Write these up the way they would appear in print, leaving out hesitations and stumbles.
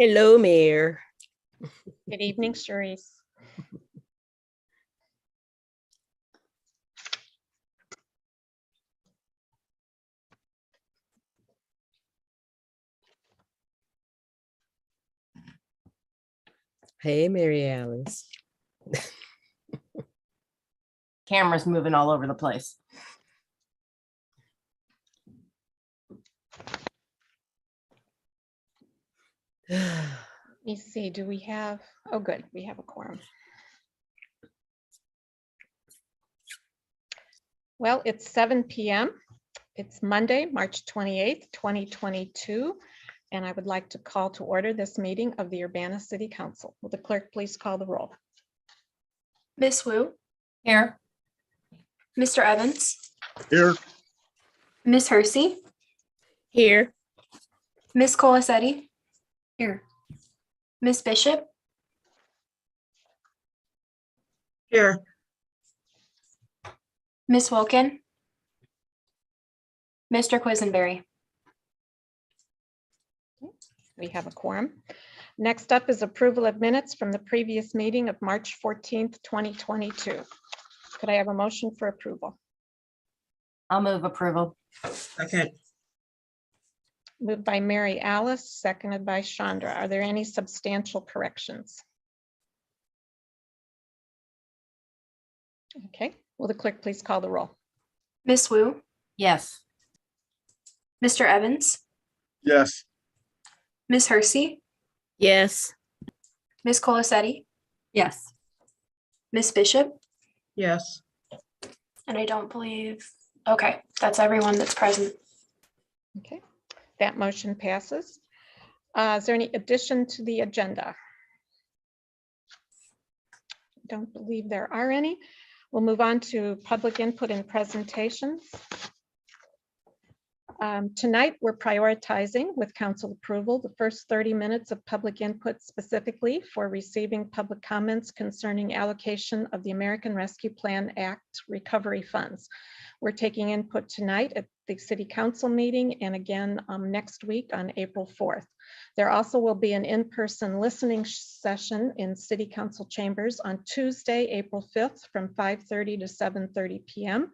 Hello, Mayor. Good evening, Cherise. Hey, Mary Alice. Camera's moving all over the place. Let me see, do we have, oh good, we have a quorum. Well, it's 7 p.m. It's Monday, March 28th, 2022. And I would like to call to order this meeting of the Urbana City Council. Will the clerk please call the roll? Miss Wu, Here. Mr. Evans, Here. Miss Hersey, Here. Miss Colasetti. Here. Miss Bishop. Here. Miss Wilkin. Mr. Quisenberry. We have a quorum. Next up is approval of minutes from the previous meeting of March 14th, 2022. Could I have a motion for approval? I'll move approval. Second. Moved by Mary Alice, seconded by Chandra. Are there any substantial corrections? Okay, will the clerk please call the roll? Miss Wu, Yes. Mr. Evans, Yes. Miss Hersey, Yes. Miss Colasetti, Yes. Miss Bishop, Yes. and I don't believe, okay, that's everyone that's present. Okay, that motion passes. Is there any addition to the agenda? Don't believe there are any. We'll move on to public input and presentations. Tonight, we're prioritizing with council approval the first 30 minutes of public input specifically for receiving public comments concerning allocation of the American Rescue Plan Act recovery funds. We're taking input tonight at the City Council meeting and again next week on April 4th. There also will be an in-person listening session in City Council chambers on Tuesday, April 5th from 5:30 to 7:30 p.m.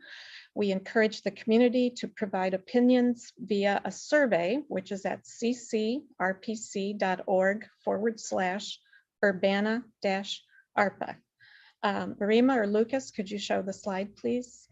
We encourage the community to provide opinions via a survey, which is at ccrpc.org/Urbana-ARPA. Marima or Lucas, could you show the slide, please?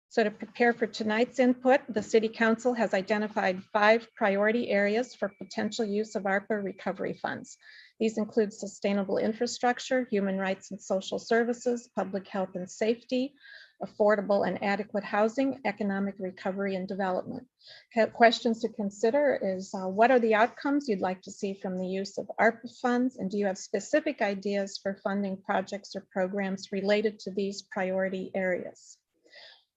So to prepare for tonight's input, the City Council has identified 5 priority areas for potential use of ARPA recovery funds. These include sustainable infrastructure, human rights and social services, public health and safety, affordable and adequate housing, economic recovery and development. Questions to consider is what are the outcomes you'd like to see from the use of ARPA funds? And do you have specific ideas for funding projects or programs related to these priority areas?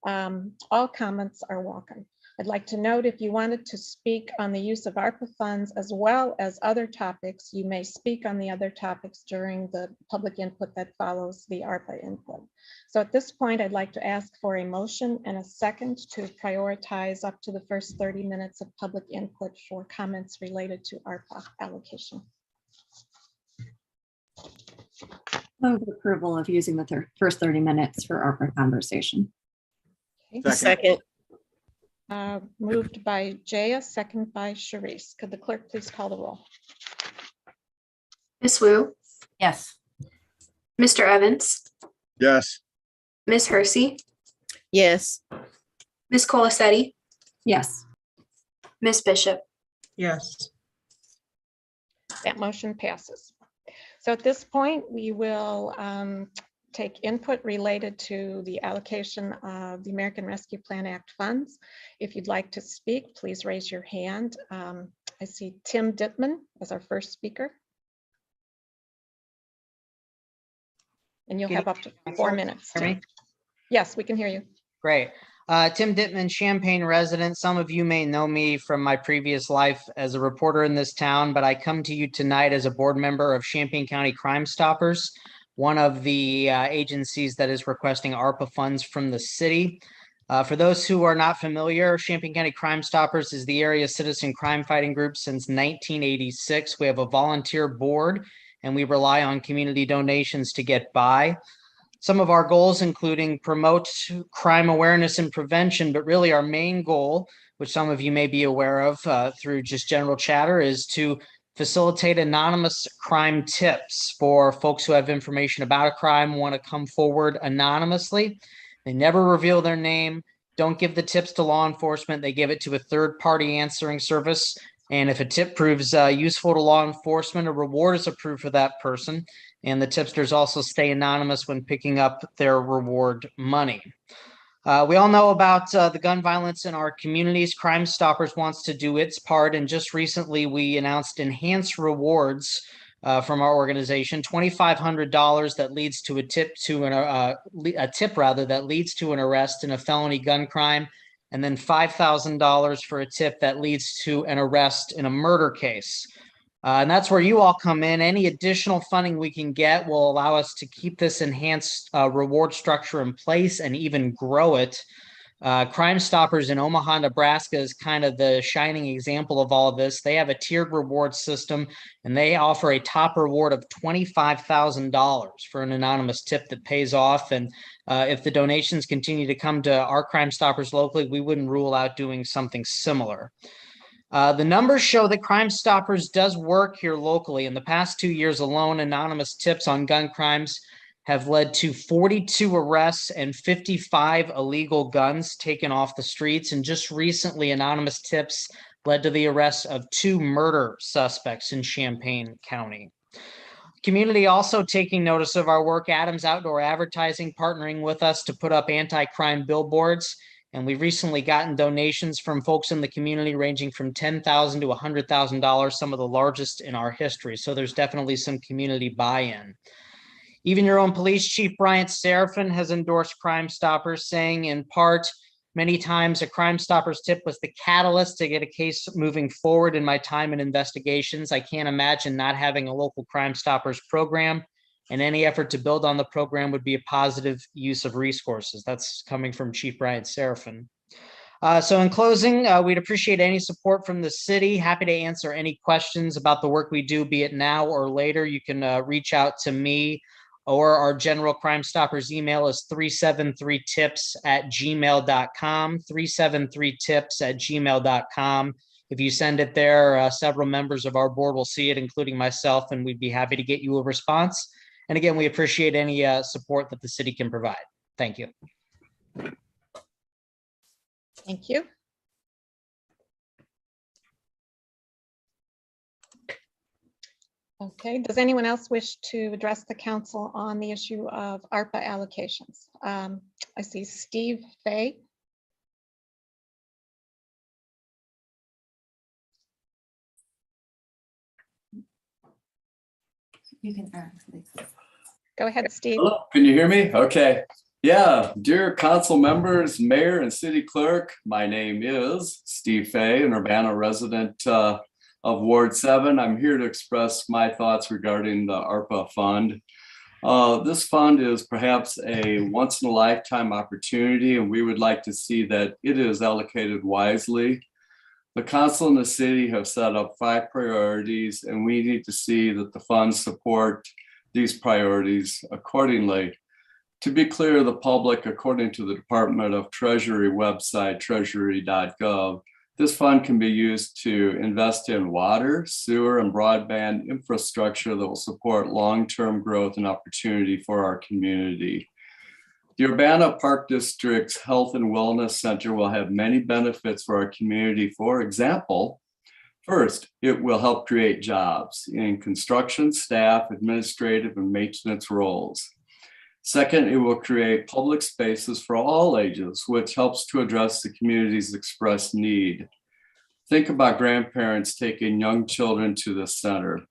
All comments are welcome. I'd like to note if you wanted to speak on the use of ARPA funds as well as other topics, you may speak on the other topics during the public input that follows the ARPA input. So at this point, I'd like to ask for a motion and a second to prioritize up to the first 30 minutes of public input for comments related to ARPA allocation. Move approval of using the first 30 minutes for ARPA conversation. Okay. Second. Moved by Jaya, second by Cherise. Could the clerk please call the roll? Miss Wu, Yes. Mr. Evans, Yes. Miss Hersey, Yes. Miss Colasetti, Yes. Miss Bishop. Yes. That motion passes. So at this point, we will take input related to the allocation of the American Rescue Plan Act funds. If you'd like to speak, please raise your hand. I see Tim Dittman as our first speaker. And you'll have up to 4 minutes. Tim. Yes, we can hear you. Great. Tim Dittman, Champaign resident. Some of you may know me from my previous life as a reporter in this town, but I come to you tonight as a board member of Champaign County Crime Stoppers, one of the agencies that is requesting ARPA funds from the city. For those who are not familiar, Champaign County Crime Stoppers is the area's citizen crime fighting group since 1986. We have a volunteer board and we rely on community donations to get by. Some of our goals including promote crime awareness and prevention, but really our main goal, which some of you may be aware of through just general chatter, is to facilitate anonymous crime tips for folks who have information about a crime, want to come forward anonymously. They never reveal their name, don't give the tips to law enforcement. They give it to a third-party answering service. And if a tip proves useful to law enforcement, a reward is approved for that person. And the tipsters also stay anonymous when picking up their reward money. We all know about the gun violence in our communities. Crime Stoppers wants to do its part. And just recently, we announced enhanced rewards from our organization, $2,500 that leads to a tip that leads to an arrest in a felony gun crime, and then $5,000 for a tip that leads to an arrest in a murder case. And that's where you all come in. Any additional funding we can get will allow us to keep this enhanced reward structure in place and even grow it. Crime Stoppers in Omaha, Nebraska is kind of the shining example of all of this. They have a tiered reward system and they offer a top reward of $25,000 for an anonymous tip that pays off. And if the donations continue to come to our Crime Stoppers locally, we wouldn't rule out doing something similar. The numbers show that Crime Stoppers does work here locally. In the past 2 years alone, anonymous tips on gun crimes have led to 42 arrests and 55 illegal guns taken off the streets. And just recently, anonymous tips led to the arrest of 2 murder suspects in Champaign County. Community also taking notice of our work. Adams Outdoor Advertising partnering with us to put up anti-crime billboards. And we've recently gotten donations from folks in the community ranging from $10,000 to $100,000, some of the largest in our history. So there's definitely some community buy-in. Even your own police chief, Bryant Seraphin, has endorsed Crime Stoppers, saying in part, many times a Crime Stoppers tip was the catalyst to get a case moving forward in my time in investigations. I can't imagine not having a local Crime Stoppers program, and any effort to build on the program would be a positive use of resources. That's coming from Chief Bryant Seraphin. So in closing, we'd appreciate any support from the city. Happy to answer any questions about the work we do, be it now or later. You can reach out to me, or our general Crime Stoppers email is 373tips@gmail.com, 373tips@gmail.com. If you send it there, several members of our board will see it, including myself, and we'd be happy to get you a response. And again, we appreciate any support that the city can provide. Thank you. Thank you. Okay, does anyone else wish to address the council on the issue of ARPA allocations? I see Steve Fay. You can Go ahead, Steve. Hello, can you hear me? Okay. Yeah, dear council members, mayor and city clerk, my name is Steve Fay, an Urbana resident of Ward 7. I'm here to express my thoughts regarding the ARPA fund. This fund is perhaps a once in a lifetime opportunity, and we would like to see that it is allocated wisely. The council and the city have set up 5 priorities, and we need to see that the funds support these priorities accordingly. To be clear, the public, according to the Department of Treasury website, treasury.gov, this fund can be used to invest in water, sewer, and broadband infrastructure that will support long-term growth and opportunity for our community. The Urbana Park District's Health and Wellness Center will have many benefits for our community. For example, first, it will help create jobs in construction, staff, administrative, and maintenance roles. Second, it will create public spaces for all ages, which helps to address the community's expressed need. Think about grandparents taking young children to the center.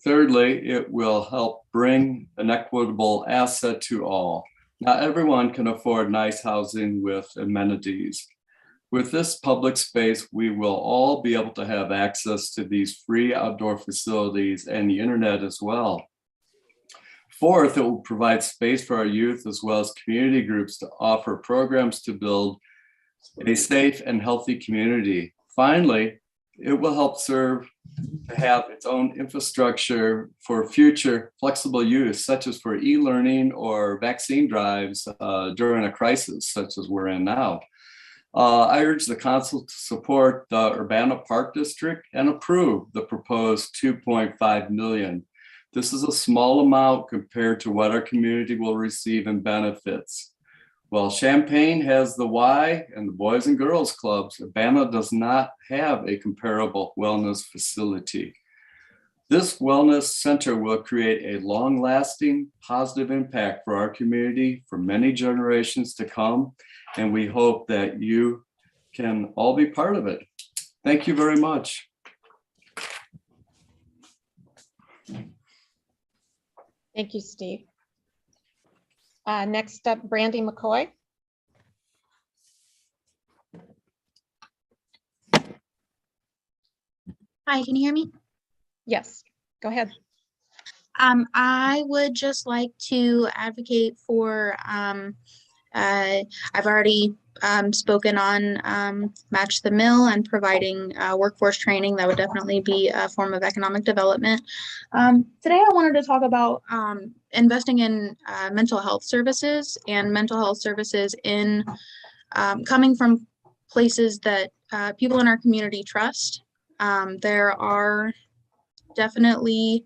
Thirdly, it will help bring an equitable asset to all. Not everyone can afford nice housing with amenities. With this public space, we will all be able to have access to these free outdoor facilities and the internet as well. Fourth, it will provide space for our youth as well as community groups to offer programs to build a safe and healthy community. Finally, it will help serve to have its own infrastructure for future flexible use, such as for e-learning or vaccine drives during a crisis such as we're in now. I urge the council to support the Urbana Park District and approve the proposed 2.5 million. This is a small amount compared to what our community will receive in benefits. While Champaign has the Y and the Boys and Girls Clubs, Urbana does not have a comparable wellness facility. This wellness center will create a long-lasting positive impact for our community for many generations to come, and we hope that you can all be part of it. Thank you very much. Thank you, Steve. Next up, Brandy McCoy. Hi, can you hear me? Yes, go ahead. I would just like to advocate for, I've already spoken on Match the Mill and providing workforce training. That would definitely be a form of economic development. Today, I wanted to talk about investing in mental health services and mental health services in coming from places that people in our community trust. There are definitely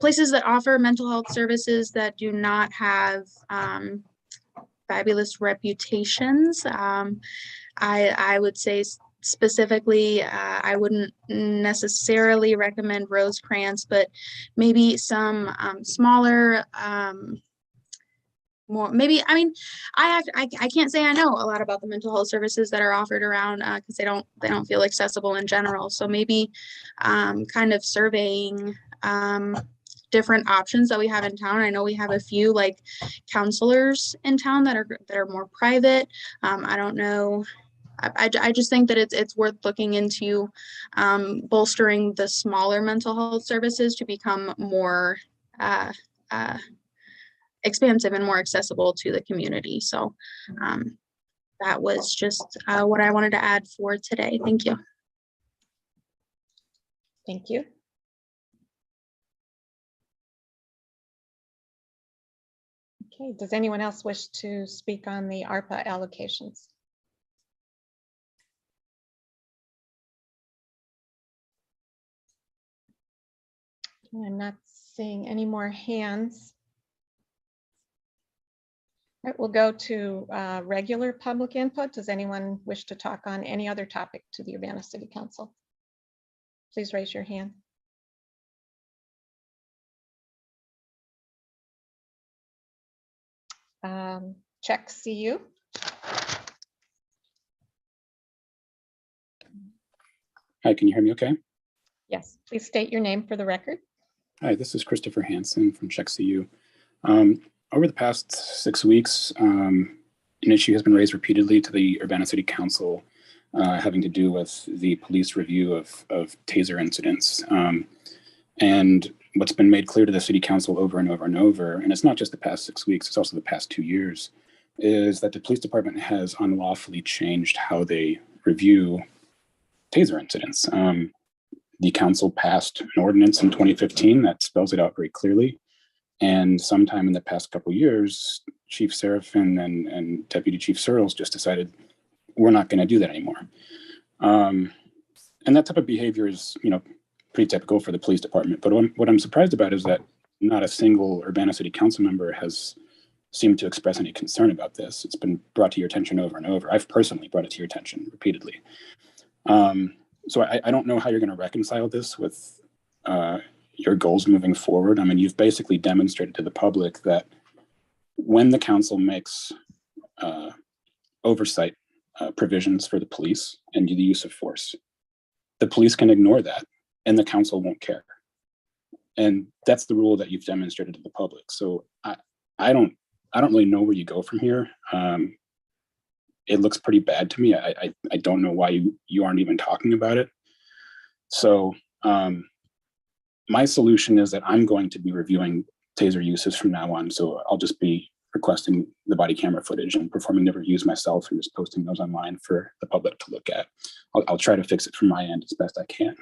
places that offer mental health services that do not have fabulous reputations. I would say specifically, I wouldn't necessarily recommend Rosecrans, but maybe some smaller, more maybe. I mean, I can't say I know a lot about the mental health services that are offered around because they don't feel accessible in general. So maybe kind of surveying different options that we have in town. I know we have a few like counselors in town that are more private. I don't know. I just think that it's worth looking into bolstering the smaller mental health services to become more expansive and more accessible to the community. So that was just what I wanted to add for today. Thank you. Thank you. Okay, does anyone else wish to speak on the ARPA allocations? I'm not seeing any more hands. All right, we'll go to regular public input. Does anyone wish to talk on any other topic to the Urbana City Council? Please raise your hand. Check CU. Hi, can you hear me okay? Yes, please state your name for the record. Hi, this is Christopher Hansen from Check CU. Over the past 6 weeks, an issue has been raised repeatedly to the Urbana City Council having to do with the police review of taser incidents. And what's been made clear to the City Council over and over and over, and it's not just the past 6 weeks, it's also the past 2 years, is that the police department has unlawfully changed how they review taser incidents. The council passed an ordinance in 2015 that spells it out very clearly. And sometime in the past couple of years, Chief Seraphin and Deputy Chief Searles just decided we're not going to do that anymore. And that type of behavior is, pretty typical for the police department. But what I'm surprised about is that not a single Urbana City Council member has seemed to express any concern about this. It's been brought to your attention over and over. I've personally brought it to your attention repeatedly. So I don't know how you're going to reconcile this with your goals moving forward. I mean, you've basically demonstrated to the public that when the council makes oversight provisions for the police and the use of force, the police can ignore that and the council won't care. And that's the rule that you've demonstrated to the public. So I don't really know where you go from here. It looks pretty bad to me. I don't know why you aren't even talking about it. So my solution is that I'm going to be reviewing taser uses from now on. So I'll just be requesting the body camera footage and performing the reviews myself and just posting those online for the public to look at. I'll try to fix it from my end as best I can.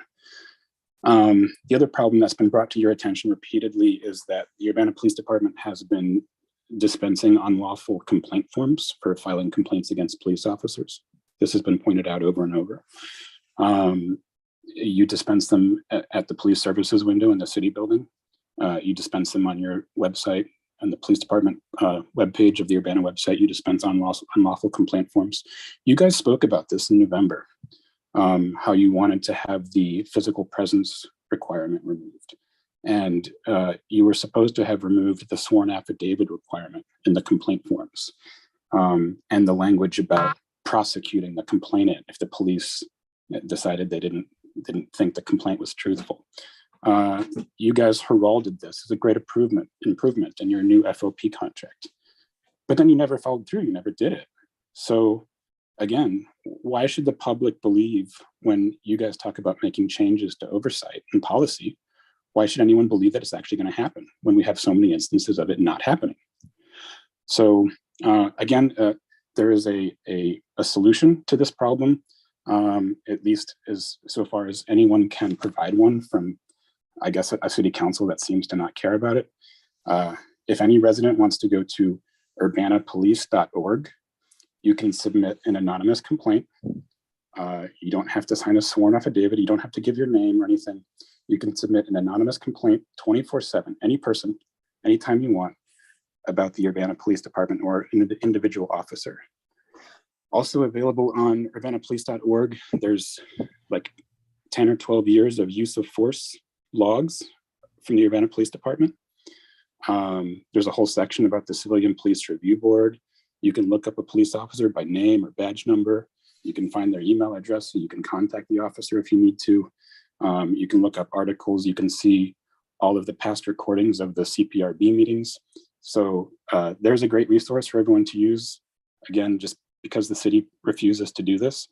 The other problem that's been brought to your attention repeatedly is that the Urbana Police Department has been dispensing unlawful complaint forms for filing complaints against police officers. This has been pointed out over and over. You dispense them at the police services window in the city building. You dispense them on your website and the police department webpage of the Urbana website. You dispense unlawful complaint forms. You guys spoke about this in November, how you wanted to have the physical presence requirement removed. And you were supposed to have removed the sworn affidavit requirement in the complaint forms, and the language about prosecuting the complainant if the police decided they didn't think the complaint was truthful. You guys heralded this as a great improvement in your new FOP contract, but then you never followed through. You never did it. So again, why should the public believe when you guys talk about making changes to oversight and policy? Why should anyone believe that it's actually going to happen when we have so many instances of it not happening? So again, there is a solution to this problem, at least as so far as anyone can provide one from, I guess, a city council that seems to not care about it. If any resident wants to go to urbanapolice.org, you can submit an anonymous complaint. You don't have to sign a sworn affidavit. You don't have to give your name or anything. You can submit an anonymous complaint 24/7, any person, anytime you want, about the Urbana Police Department or an individual officer. Also available on urbanapolice.org, there's like 10 or 12 years of use of force logs from the Urbana Police Department. There's a whole section about the Civilian Police Review Board. You can look up a police officer by name or badge number. You can find their email address so you can contact the officer if you need to. You can look up articles. You can see all of the past recordings of the CPRB meetings. So there's a great resource for everyone to use. Again, just because the city refuses to do this,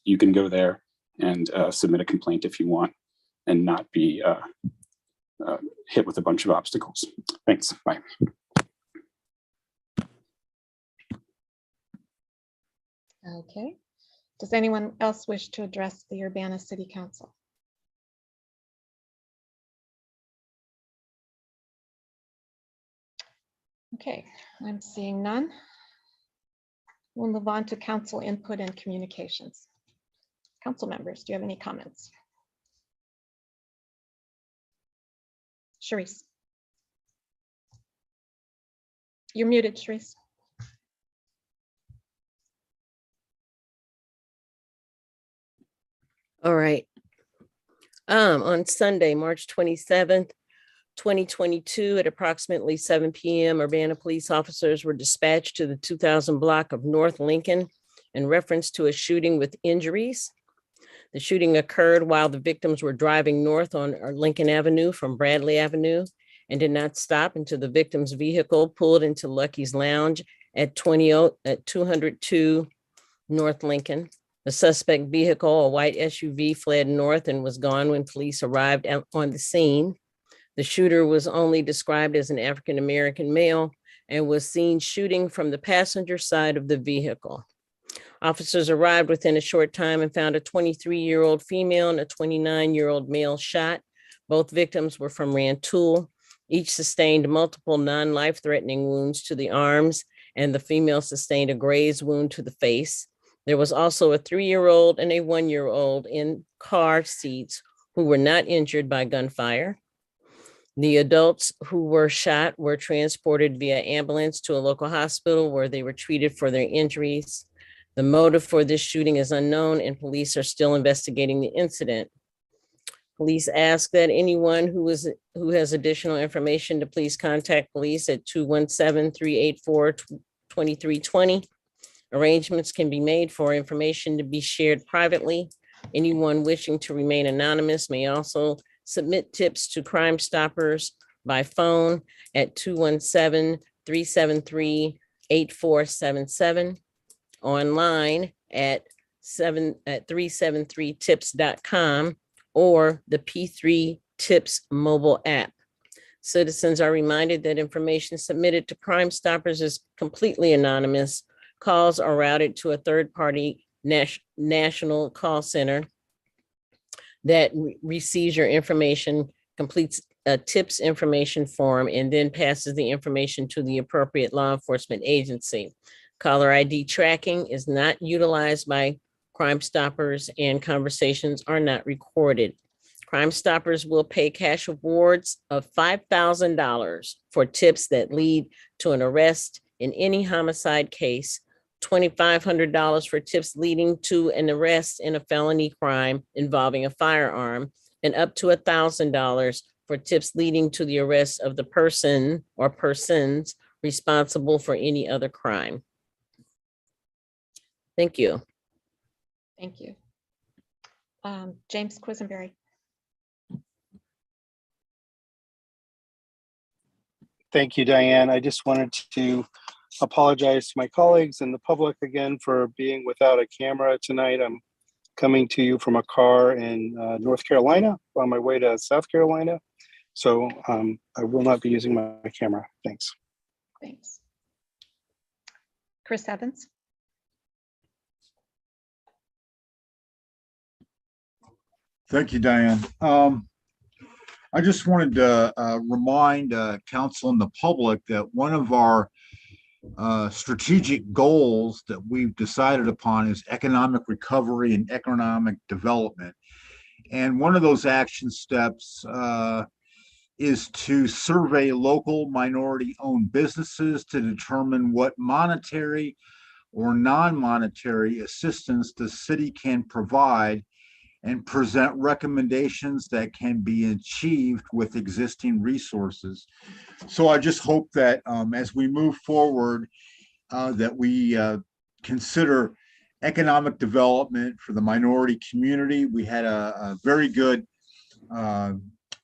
you can go there and submit a complaint if you want and not be hit with a bunch of obstacles. Thanks, bye. Okay. Does anyone else wish to address the Urbana City Council? Okay, I'm seeing none. We'll move on to council input and communications. Council members, do you have any comments? Sharice. You're muted, Sharice. All right. On Sunday, March 27th, 2022, at approximately 7 p.m., Urbana police officers were dispatched to the 2000 block of North Lincoln in reference to a shooting with injuries. The shooting occurred while the victims were driving north on Lincoln Avenue from Bradley Avenue and did not stop until the victim's vehicle pulled into Lucky's Lounge at 202 North Lincoln. The suspect vehicle, a white SUV, fled north and was gone when police arrived on the scene. The shooter was only described as an African-American male and was seen shooting from the passenger side of the vehicle. Officers arrived within a short time and found a 23-year-old female and a 29-year-old male shot. Both victims were from Rantoul. Each sustained multiple non-life-threatening wounds to the arms, and the female sustained a grazed wound to the face. There was also a 3-year-old and a 1-year-old in car seats who were not injured by gunfire. The adults who were shot were transported via ambulance to a local hospital where they were treated for their injuries. The motive for this shooting is unknown and police are still investigating the incident. Police ask that anyone who has additional information to please contact police at 217-384-2320. Arrangements can be made for information to be shared privately. Anyone wishing to remain anonymous may also submit tips to Crime Stoppers by phone at 217-373-8477, online at 373tips.com or the P3 TIPS mobile app. Citizens are reminded that information submitted to Crime Stoppers is completely anonymous. Calls are routed to a third-party national call center that receives your information, completes a TIPS information form, and then passes the information to the appropriate law enforcement agency. Caller ID tracking is not utilized by Crime Stoppers, and conversations are not recorded. Crime Stoppers will pay cash awards of $5,000 for tips that lead to an arrest in any homicide case, $2,500 for tips leading to an arrest in a felony crime involving a firearm, and up to $1,000 for tips leading to the arrest of the person or persons responsible for any other crime. Thank you. Thank you. James Quisenberry. Thank you, Diane. I just wanted to apologize to my colleagues and the public again for being without a camera tonight. I'm coming to you from a car in North Carolina on my way to South Carolina. So I will not be using my camera. Thanks. Thanks. Chris Evans. Thank you, Diane. I just wanted to remind council and the public that one of our strategic goals that we've decided upon is economic recovery and economic development. And one of those action steps is to survey local minority-owned businesses to determine what monetary or non-monetary assistance the city can provide and present recommendations that can be achieved with existing resources. So I just hope that as we move forward, that we consider economic development for the minority community. We had a very good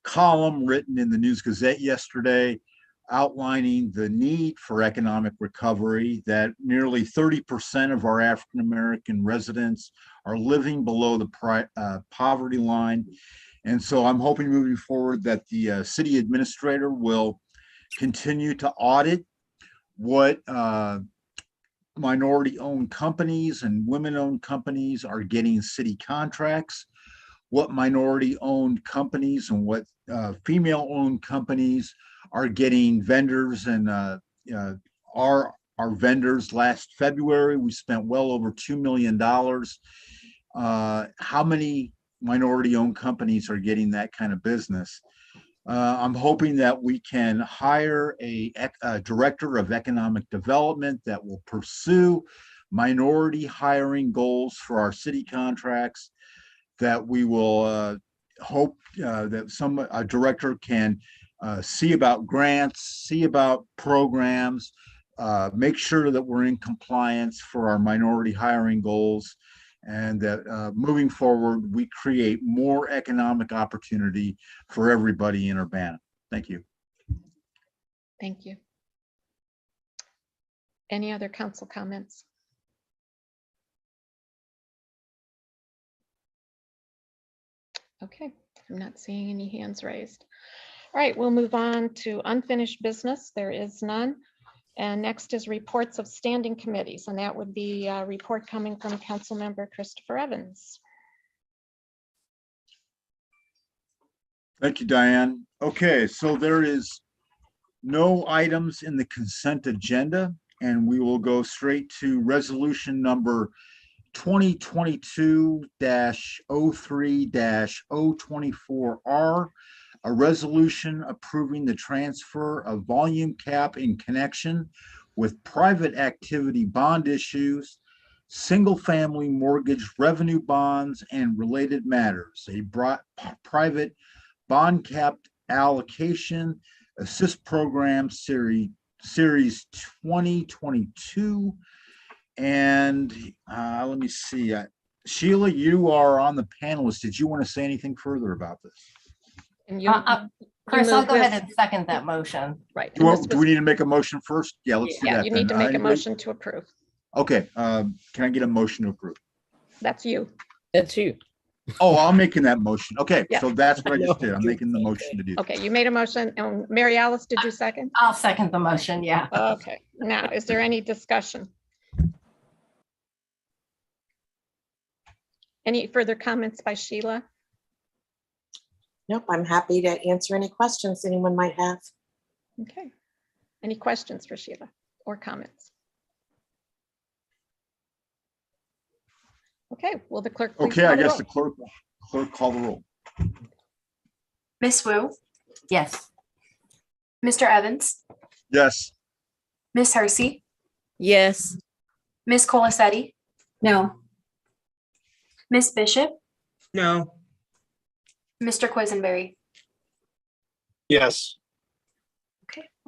column written in the News Gazette yesterday outlining the need for economic recovery, that nearly 30% of our African-American residents are living below the poverty line. And so I'm hoping moving forward that the city administrator will continue to audit what minority-owned companies and women-owned companies are getting city contracts, what minority-owned companies and what female-owned companies are getting vendors. And our vendors last February, we spent well over $2 million. How many minority-owned companies are getting that kind of business? I'm hoping that we can hire a director of economic development that will pursue minority hiring goals for our city contracts, that we will hope that a director can see about grants, see about programs, make sure that we're in compliance for our minority hiring goals, and that moving forward, we create more economic opportunity for everybody in Urbana. Thank you. Thank you. Any other council comments? Okay, I'm not seeing any hands raised. All right, we'll move on to unfinished business. There is none. And next is reports of standing committees, and that would be a report coming from Councilmember Christopher Evans. Thank you, Diane. Okay, so there is no items in the consent agenda, and we will go straight to resolution number 2022-03-024R, a resolution approving the transfer of volume cap in connection with private activity bond issues, single-family mortgage revenue bonds, and related matters. A private bond cap allocation assist program series 2022. And let me see. Sheila, you are on the panelist. Did you want to say anything further about this? And you, Chris, you I'll move go ahead this- and second that motion. Right. Do and this we was- need to make a motion first? Yeah, let's do Yeah, that. you need to then. make a Anybody? motion to approve. Okay, can I get a motion to approve? That's you. That's you. Oh, I'm making that motion. Okay, Yeah. so that's what I just No, did. I'm you- making the motion to do. Okay, you made a motion, and Mary Alice, did you second? I'll second the motion. Yeah. Okay, now, is there any discussion? Any further comments by Sheila? Nope, I'm happy to answer any questions anyone might have. Okay. Any questions for Sheila or comments? Okay, will the clerk please Okay, call I the guess roll? the clerk call the roll. Miss Wu, Yes. Mr. Evans, Yes. Miss Hersey, Yes. Miss Colacetti, No. Miss Bishop, No. Mr. Quisenberry. Yes.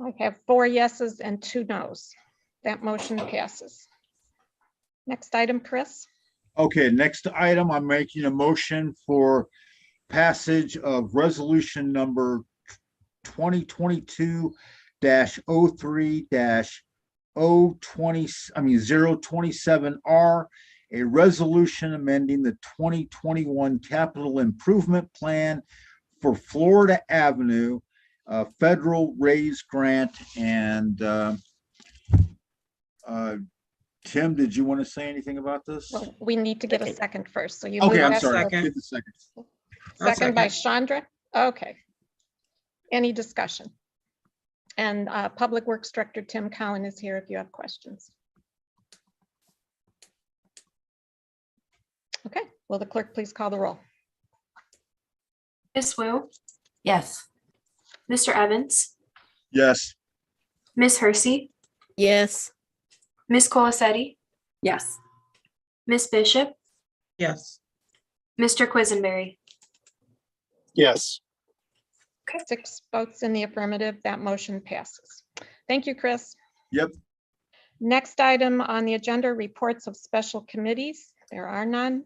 I have 4 yeses and 2 nos. That motion passes. Next item, Chris. Okay, next item, I'm making a motion for passage of resolution number 2022-03-027R, a resolution amending the 2021 capital improvement plan for Florida Avenue, federal raise grant. And Tim, did you want to say anything about this? Well, we need to get a second first, so you. Okay, move I'm that sorry. first. Get the second. Second by Chandra. Okay. Any discussion? And Public Works Director Tim Cowan is here if you have questions. Okay, will the clerk please call the roll? Miss Wu, Yes. Mr. Evans, Yes. Miss Hersey, Yes. Miss Colacetti, Yes. Miss Bishop, Yes. Mr. Quisenberry. Yes. 6 votes in the affirmative, that motion passes. Thank you, Chris. Yep. Next item on the agenda, reports of special committees. There are none.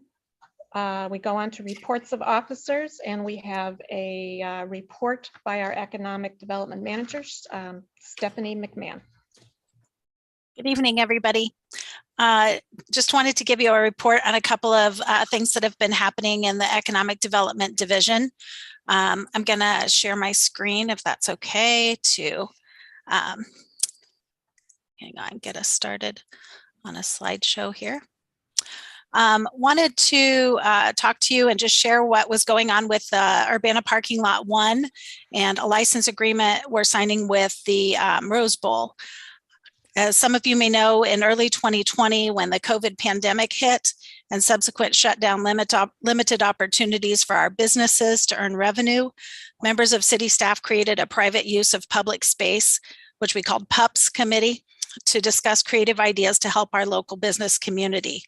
We go on to reports of officers, and we have a report by our economic development manager, Stephanie McMahon. Good evening, everybody. Just wanted to give you a report on a couple of things that have been happening in the Economic Development Division. I'm going to share my screen if that's okay to hang on, get us started on a slideshow here. Wanted to talk to you and just share what was going on with Urbana Parking Lot 1 and a license agreement we're signing with the Rose Bowl. As some of you may know, in early 2020, when the COVID pandemic hit and subsequent shutdown limited opportunities for our businesses to earn revenue, members of city staff created a private use of public space, which we called PUPS committee, to discuss creative ideas to help our local business community.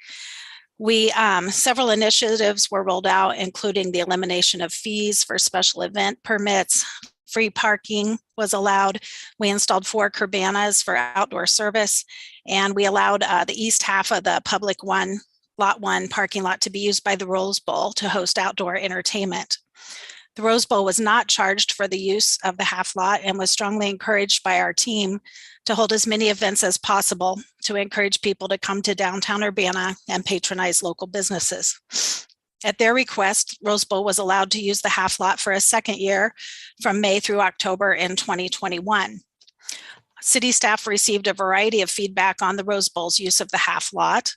Several initiatives were rolled out, including the elimination of fees for special event permits. Free parking was allowed. We installed 4 cabanas for outdoor service, and we allowed the east half of the public lot 1 parking lot to be used by the Rose Bowl to host outdoor entertainment. The Rose Bowl was not charged for the use of the half lot and was strongly encouraged by our team to hold as many events as possible to encourage people to come to downtown Urbana and patronize local businesses. At their request, Rose Bowl was allowed to use the half lot for a second year from May through October in 2021. City staff received a variety of feedback on the Rose Bowl's use of the half lot.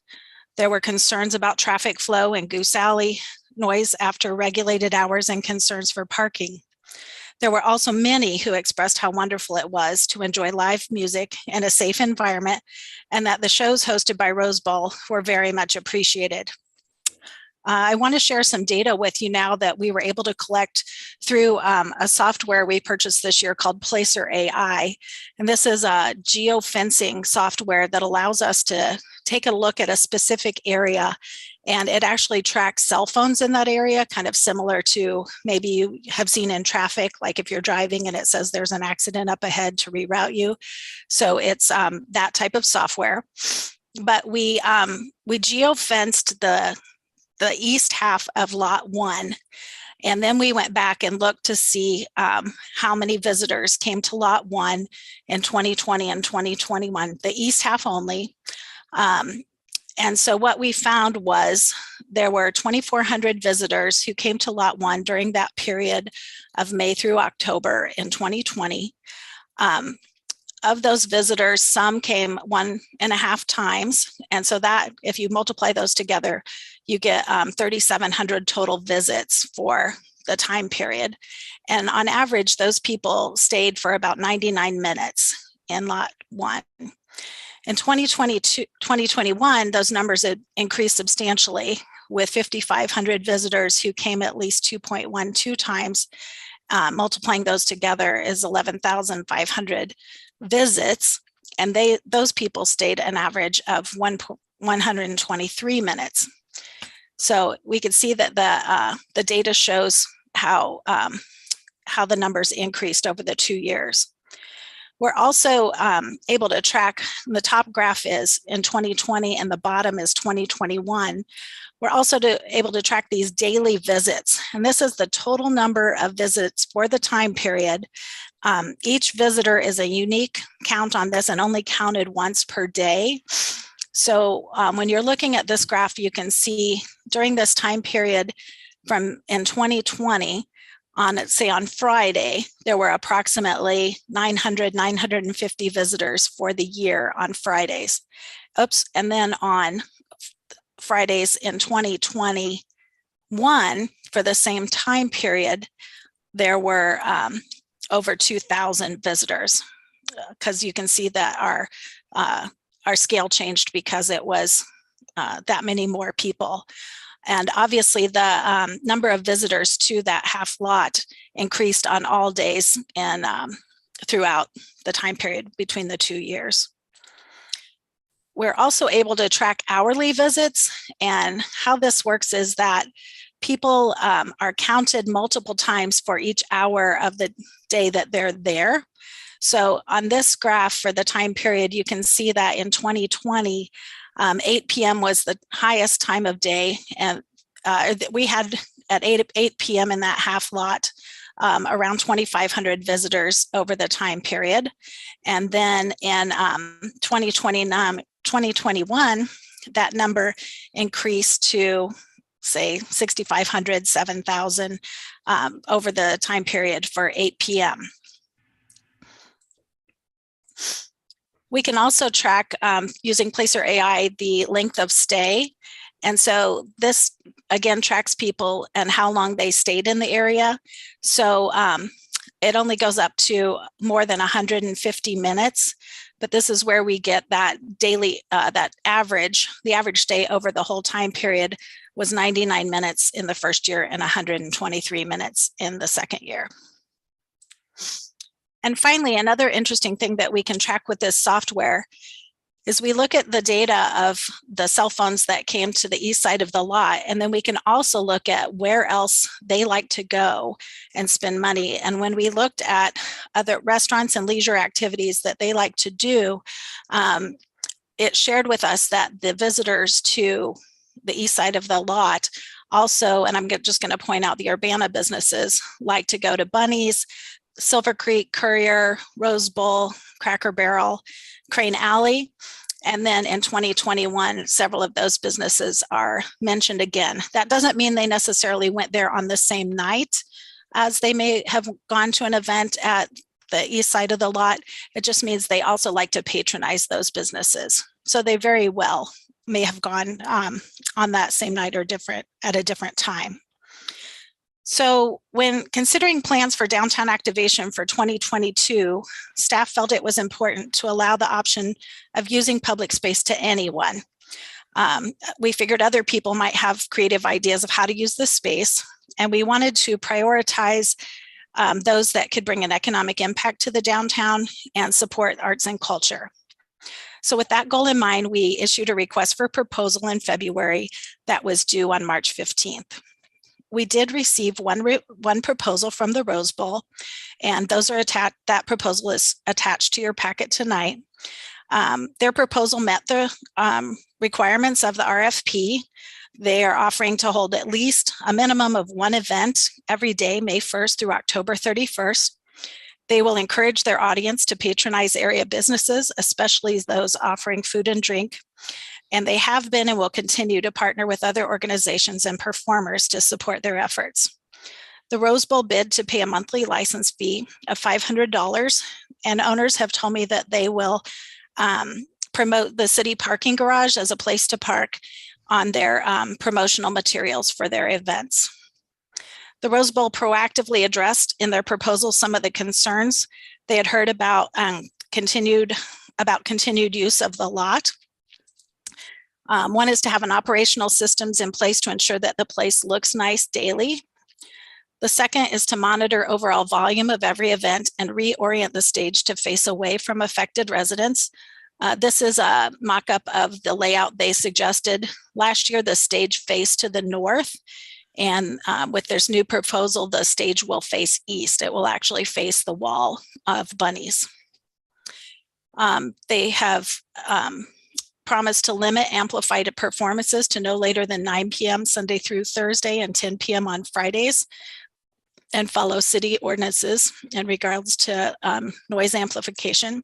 There were concerns about traffic flow in Goose Alley, noise after regulated hours, and concerns for parking. There were also many who expressed how wonderful it was to enjoy live music in a safe environment, and that the shows hosted by Rose Bowl were very much appreciated. I want to share some data with you now that we were able to collect through a software we purchased this year called Placer AI. And this is a geofencing software that allows us to take a look at a specific area, and it actually tracks cell phones in that area, kind of similar to maybe you have seen in traffic, like if you're driving and it says there's an accident up ahead to reroute you. So it's that type of software. But we geofenced the east half of lot 1. And then we went back and looked to see how many visitors came to lot 1 in 2020 and 2021, the east half only. And so what we found was there were 2,400 visitors who came to Lot 1 during that period of May through October in 2020. Of those visitors, some came 1.5 times. And so that, if you multiply those together, you get 3,700 total visits for the time period. And on average, those people stayed for about 99 minutes in Lot 1. In 2021, those numbers had increased substantially, with 5,500 visitors who came at least 2.12 times. Multiplying those together is 11,500 visits, and those people stayed an average of 123 minutes. So we could see that the data shows how the numbers increased over the 2 years. We're also able to track, the top graph is in 2020 and the bottom is 2021. We're also able to track these daily visits, and this is the total number of visits for the time period. Each visitor is a unique count on this and only counted once per day. So when you're looking at this graph, you can see during this time period in 2020, on Friday, there were approximately 950 visitors for the year on Fridays. And then on Fridays in 2021, for the same time period, there were over 2,000 visitors, because you can see that our scale changed because it was that many more people. And obviously the number of visitors to that half lot increased on all days and throughout the time period between the 2 years. We're also able to track hourly visits, and how this works is that people are counted multiple times for each hour of the day that they're there. So on this graph for the time period, you can see that in 2020, 8 p.m. was the highest time of day, and we had at 8 p.m. in that half lot around 2,500 visitors over the time period. And then in 2021, that number increased to, say, 6,500, 7,000 over the time period for 8 p.m. We can also track using Placer AI the length of stay. And so this again tracks people and how long they stayed in the area. So it only goes up to more than 150 minutes, but this is where we get that daily, the average stay over the whole time period was 99 minutes in the first year and 123 minutes in the second year. And finally, another interesting thing that we can track with this software is we look at the data of the cell phones that came to the east side of the lot, and then we can also look at where else they like to go and spend money. And when we looked at other restaurants and leisure activities that they like to do, it shared with us that the visitors to the east side of the lot also, and I'm just going to point out the Urbana businesses, like to go to Bunny's, Silver Creek, Courier, Rose Bowl, Cracker Barrel, Crane Alley. And then in 2021, several of those businesses are mentioned again. That doesn't mean they necessarily went there on the same night as they may have gone to an event at the east side of the lot. It just means they also like to patronize those businesses. So they very well may have gone on that same night or at a different time. So when considering plans for downtown activation for 2022, staff felt it was important to allow the option of using public space to anyone. We figured other people might have creative ideas of how to use this space, and we wanted to prioritize those that could bring an economic impact to the downtown and support arts and culture. So with that goal in mind, we issued a request for proposal in February that was due on March 15th. We did receive one proposal from the Rose Bowl, and those are that proposal is attached to your packet tonight. Their proposal met the requirements of the RFP. They are offering to hold at least a minimum of one event every day, May 1st through October 31st. They will encourage their audience to patronize area businesses, especially those offering food and drink. and they have been and will continue to partner with other organizations and performers to support their efforts. The Rose Bowl bid to pay a monthly license fee of $500, and owners have told me that they will promote the city parking garage as a place to park on their promotional materials for their events. The Rose Bowl proactively addressed in their proposal some of the concerns they had heard about continued use of the lot. One is to have an operational systems in place to ensure that the place looks nice daily. The second is to monitor overall volume of every event and reorient the stage to face away from affected residents. This is a mock-up of the layout they suggested. Last year, the stage faced to the north, and with this new proposal, the stage will face east. It will actually face the wall of bunnies. They have promised to limit amplified performances to no later than 9 p.m. Sunday through Thursday and 10 p.m. on Fridays, and follow city ordinances in regards to noise amplification,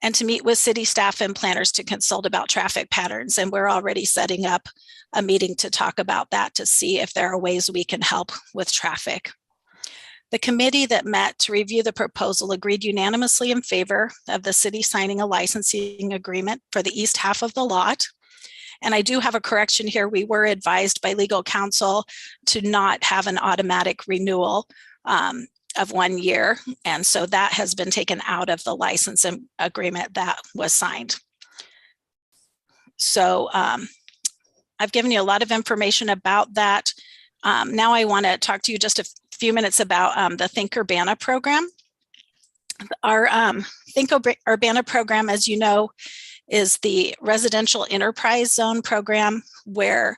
and to meet with city staff and planners to consult about traffic patterns. And we're already setting up a meeting to talk about that to see if there are ways we can help with traffic. The committee that met to review the proposal agreed unanimously in favor of the city signing a licensing agreement for the east half of the lot. And I do have a correction here. We were advised by legal counsel to not have an automatic renewal of 1 year. And so that has been taken out of the license agreement that was signed. So I've given you a lot of information about that. Now I want to talk to you just a few minutes about the Think Urbana program. Our Think Urbana program, as you know, is the residential enterprise zone program where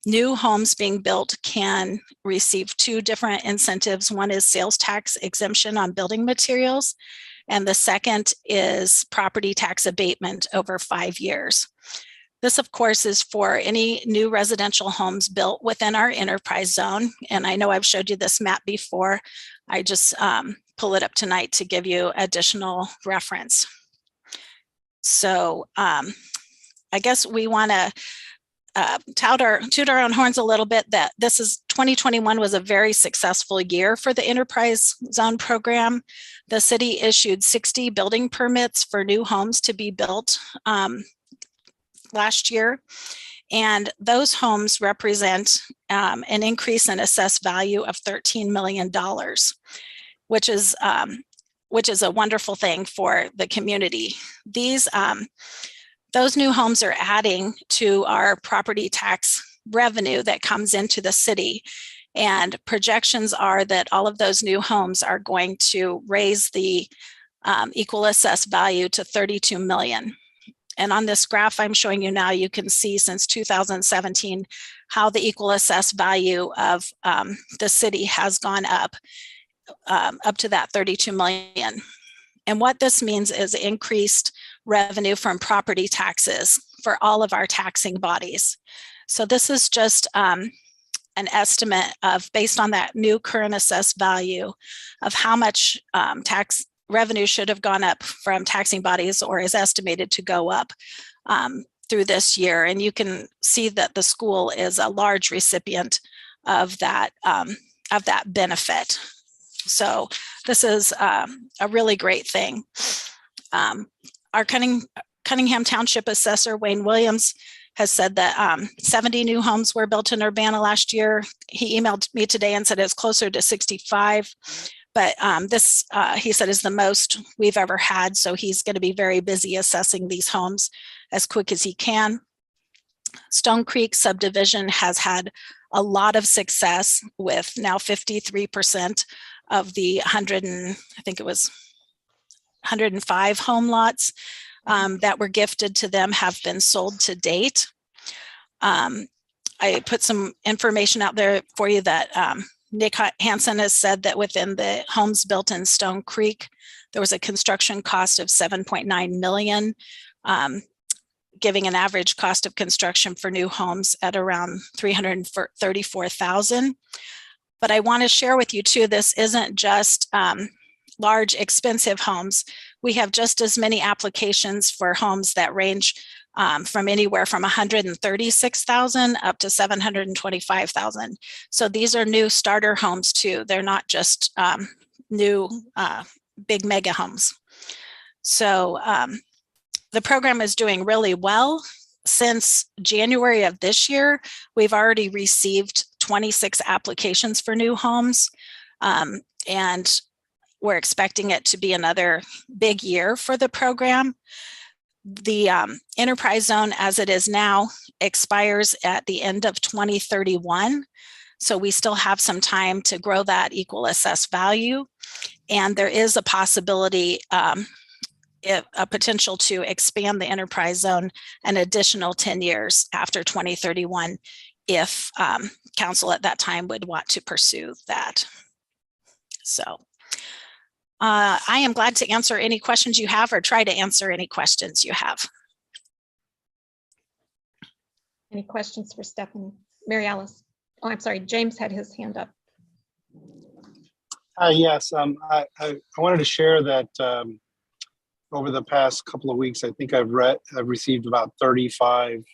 new homes being built can receive 2 different incentives. One is sales tax exemption on building materials, and the second is property tax abatement over 5 years. This, of course, is for any new residential homes built within our enterprise zone. And I know I've showed you this map before. I just pull it up tonight to give you additional reference. So I guess we want to toot our own horns a little bit that 2021 was a very successful year for the enterprise zone program. The city issued 60 building permits for new homes to be built last year. And those homes represent an increase in assessed value of $13 million, which is a wonderful thing for the community. Those new homes are adding to our property tax revenue that comes into the city. And projections are that all of those new homes are going to raise the equal assessed value to $32 million. And on this graph I'm showing you now, you can see since 2017 how the equal assessed value of the city has gone up to that $32 million. And what this means is increased revenue from property taxes for all of our taxing bodies. So this is just an estimate of, based on that new current assessed value, of how much tax revenue should have gone up from taxing bodies, or is estimated to go up through this year. And you can see that the school is a large recipient of that benefit. So this is a really great thing. Our Cunningham Township Assessor, Wayne Williams, has said that 70 new homes were built in Urbana last year. He emailed me today and said it's closer to 65. But this, he said, is the most we've ever had. So he's going to be very busy assessing these homes as quick as he can. Stone Creek subdivision has had a lot of success with now 53% of the 105 home lots that were gifted to them have been sold to date. I put some information out there for you that Nick Hansen has said that within the homes built in Stone Creek, there was a construction cost of $7.9 million, giving an average cost of construction for new homes at around $334,000. But I want to share with you too, this isn't just large, expensive homes. We have just as many applications for homes that range from anywhere from 136,000 up to 725,000. So these are new starter homes too. They're not just new big mega homes. So the program is doing really well. Since January of this year, we've already received 26 applications for new homes. And we're expecting it to be another big year for the program. The enterprise zone as it is now expires at the end of 2031. So we still have some time to grow that equal assessed value. And there is a possibility, a potential to expand the enterprise zone an additional 10 years after 2031 if council at that time would want to pursue that. So I am glad to answer any questions you have or try to answer any questions you have. Any questions for Stephanie? Mary Alice? Oh, I'm sorry, James had his hand up. Yes, I wanted to share that over the past couple of weeks, I think I've received about 35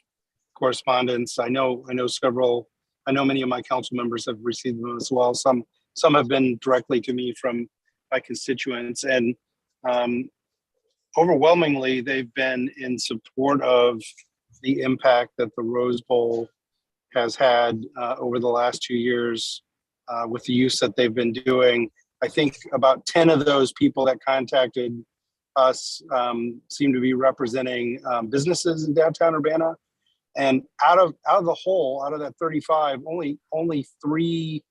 correspondence. I know many of my council members have received them as well. Some have been directly to me from my constituents, and overwhelmingly they've been in support of the impact that the Rose Bowl has had over the last 2 years with the use that they've been doing. I think about 10 of those people that contacted us seem to be representing businesses in downtown Urbana. And out of that 35, only 3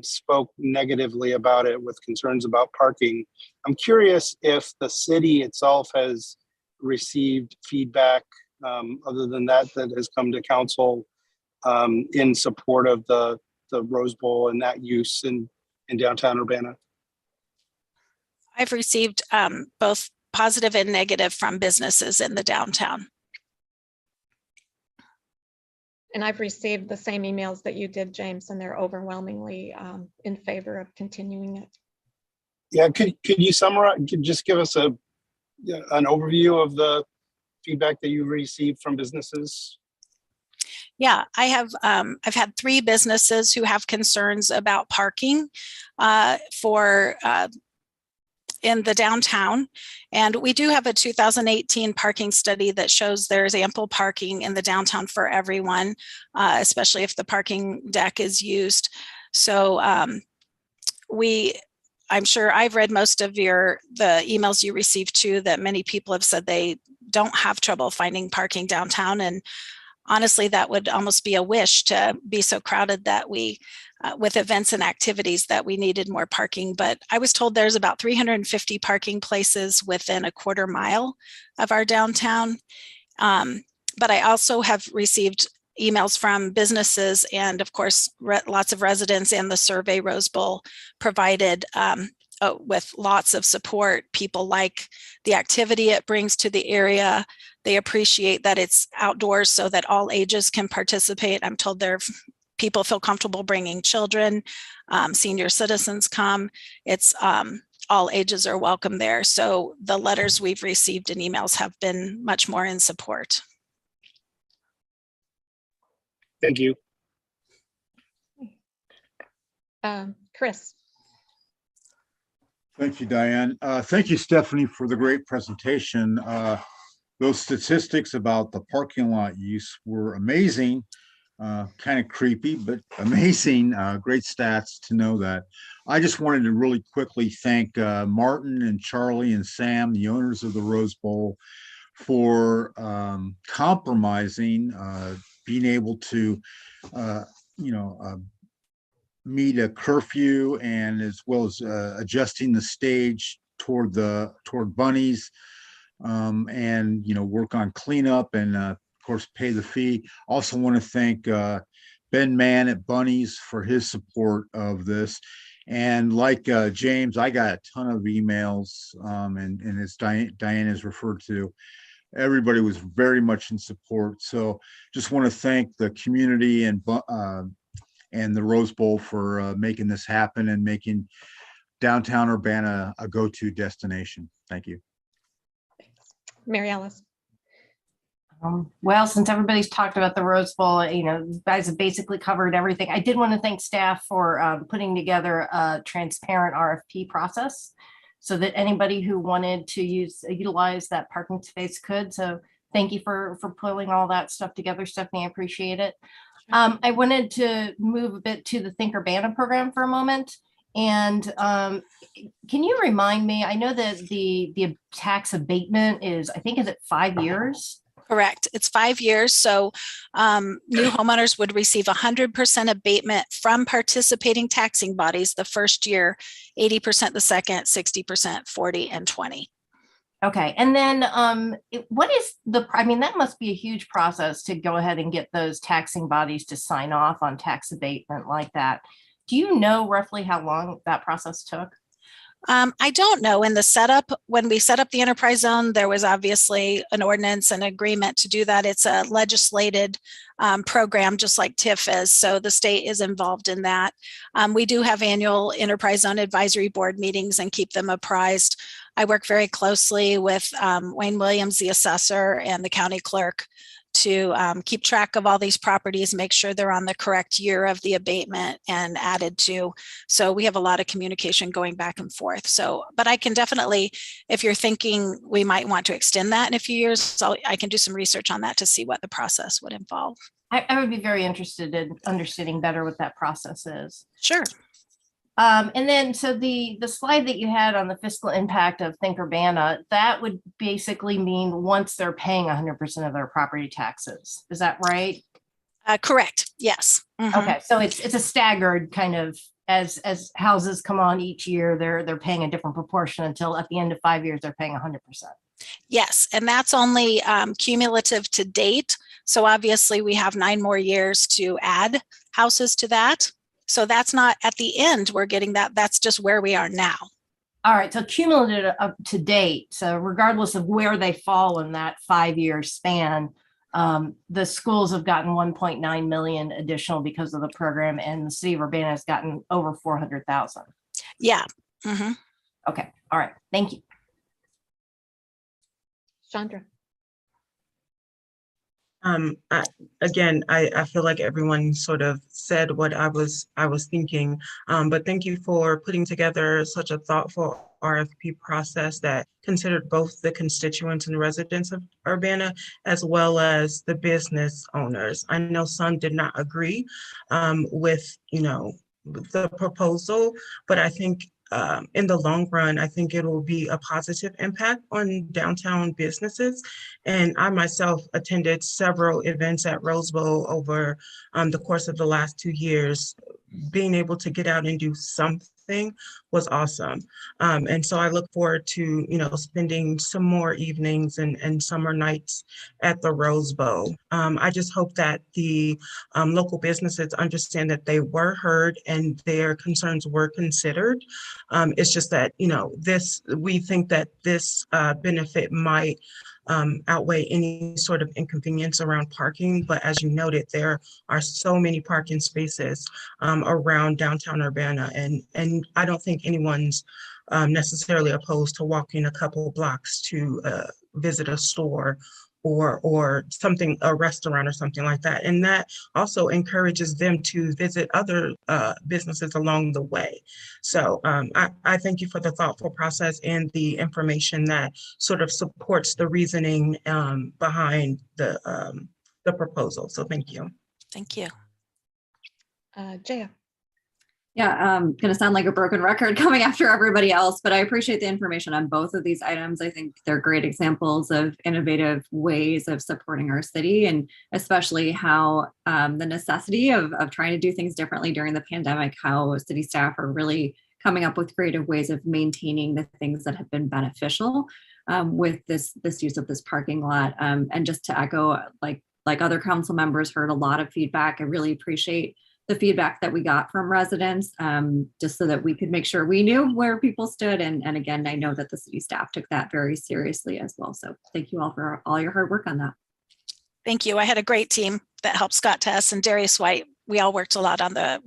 spoke negatively about it with concerns about parking. I'm curious if the city itself has received feedback other than that has come to council in support of the Rose Bowl and that use in downtown Urbana. I've received both positive and negative from businesses in the downtown. And I've received the same emails that you did, James, and they're overwhelmingly in favor of continuing it. Yeah, could you summarize, just give us an overview of the feedback that you've received from businesses? Yeah, I have. I've had 3 businesses who have concerns about parking in the downtown. And we do have a 2018 parking study that shows there's ample parking in the downtown for everyone, especially if the parking deck is used. So I'm sure I've read most of the emails you received too, that many people have said they don't have trouble finding parking downtown. And honestly, that would almost be a wish to be so crowded that with events and activities that we needed more parking. But I was told there's about 350 parking places within a quarter mile of our downtown. But I also have received emails from businesses and of course, lots of residents, and the survey Rose Bowl provided with lots of support. People like the activity it brings to the area. They appreciate that it's outdoors so that all ages can participate. I'm told people feel comfortable bringing children, senior citizens come. It's all ages are welcome there. So the letters we've received and emails have been much more in support. Thank you. Chris. Thank you, Diane. Thank you, Stephanie, for the great presentation. Those statistics about the parking lot use were amazing. Kind of creepy, but amazing. Great stats to know that. I just wanted to really quickly thank Martin and Charlie and Sam, the owners of the Rose Bowl, for compromising, being able to, meet a curfew, and as well as adjusting the stage toward bunnies, and work on cleanup and of course pay the fee. Also want to thank Ben Mann at Bunnies for his support of this. And like James, I got a ton of emails, and as Diane has referred to, everybody was very much in support. So just want to thank the community and the Rose Bowl for making this happen and making downtown Urbana a go-to destination. Thank you. Mary Alice. Well, since everybody's talked about the Rose Bowl, you guys have basically covered everything. I did want to thank staff for putting together a transparent RFP process so that anybody who wanted to utilize that parking space could. So thank you for pulling all that stuff together, Stephanie. I appreciate it. I wanted to move a bit to the Think Urbana program for a moment. And can you remind me, I know that the tax abatement is, I think, is it 5 years? Correct. It's 5 years. So new homeowners would receive 100% abatement from participating taxing bodies the first year, 80% the second, 60%, 40, and 20. Okay. And then what is that must be a huge process to go ahead and get those taxing bodies to sign off on tax abatement like that. Do you know roughly how long that process took? I don't know. In the setup, when we set up the enterprise zone, there was obviously an ordinance and agreement to do that. It's a legislated program, just like TIF is. So the state is involved in that. We do have annual enterprise zone advisory board meetings and keep them apprised. I work very closely with Wayne Williams, the assessor, and the county clerk to keep track of all these properties, make sure they're on the correct year of the abatement and added to. So we have a lot of communication going back and forth. So, but I can definitely, if you're thinking we might want to extend that in a few years, I can do some research on that to see what the process would involve. I would be very interested in understanding better what that process is. Sure. And then, so the slide that you had on the fiscal impact of Think Urbana, that would basically mean once they're paying 100% of their property taxes. Is that right? Correct. Yes. Mm-hmm. Okay. So it's a staggered kind of, as houses come on each year, they're paying a different proportion until at the end of 5 years, they're paying 100%. Yes. And that's only cumulative to date. So obviously we have 9 more years to add houses to that. So that's not at the end, we're getting that. That's just where we are now. All right. So cumulative up to date. So regardless of where they fall in that 5-year span, the schools have gotten 1.9 million additional because of the program, and the city of Urbana has gotten over 400,000. Yeah. Mm-hmm. Okay. All right. Thank you. Chandra. I feel like everyone sort of said what I was thinking, but thank you for putting together such a thoughtful RFP process that considered both the constituents and residents of Urbana, as well as the business owners. I know some did not agree with, the proposal, but I think in the long run, I think it will be a positive impact on downtown businesses. And I myself attended several events at Rose Bowl over the course of the last 2 years. Being able to get out and do something was awesome. And so I look forward to, spending some more evenings and summer nights at the Rose Bowl. I just hope that the local businesses understand that they were heard and their concerns were considered. It's just that, we think that this benefit might outweigh any sort of inconvenience around parking. But as you noted, there are so many parking spaces around downtown Urbana, and I don't think anyone's necessarily opposed to walking a couple of blocks to visit a store or something, a restaurant or something like that. And that also encourages them to visit other businesses along the way. So I thank you for the thoughtful process and the information that sort of supports the reasoning behind the proposal. So thank you. Thank you. Jaya. Yeah, going to sound like a broken record coming after everybody else, but I appreciate the information on both of these items. I think they're great examples of innovative ways of supporting our city, and especially how the necessity of trying to do things differently during the pandemic, how city staff are really coming up with creative ways of maintaining the things that have been beneficial with this use of this parking lot. And just to echo, like other council members heard a lot of feedback. I really appreciate the feedback that we got from residents, just so that we could make sure we knew where people stood. And again, I know that the city staff took that very seriously as well. So thank you all for all your hard work on that. Thank you. I had a great team that helped Scott Tess and Darius White. We all worked a lot on the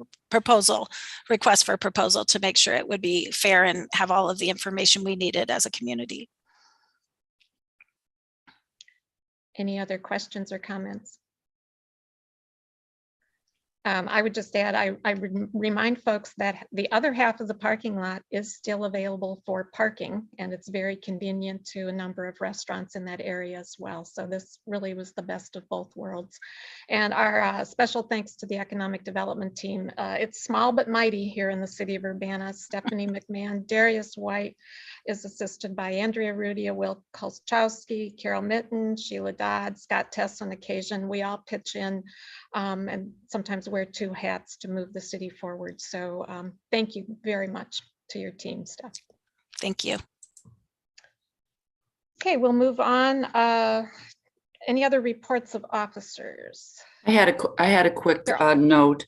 request for proposal to make sure it would be fair and have all of the information we needed as a community. Any other questions or comments? I would just add, I would remind folks that the other half of the parking lot is still available for parking, and it's very convenient to a number of restaurants in that area as well. So this really was the best of both worlds. And our special thanks to the economic development team. It's small but mighty here in the city of Urbana. Stephanie McMahon, Darius White is assisted by Andrea Rudia, Will Kolchowski, Carol Mitten, Sheila Dodd, Scott Tess on occasion. We all pitch in and sometimes wear two hats to move the city forward. So thank you very much to your team, Steph. Thank you. Okay, we'll move on. Any other reports of officers? I had a quick note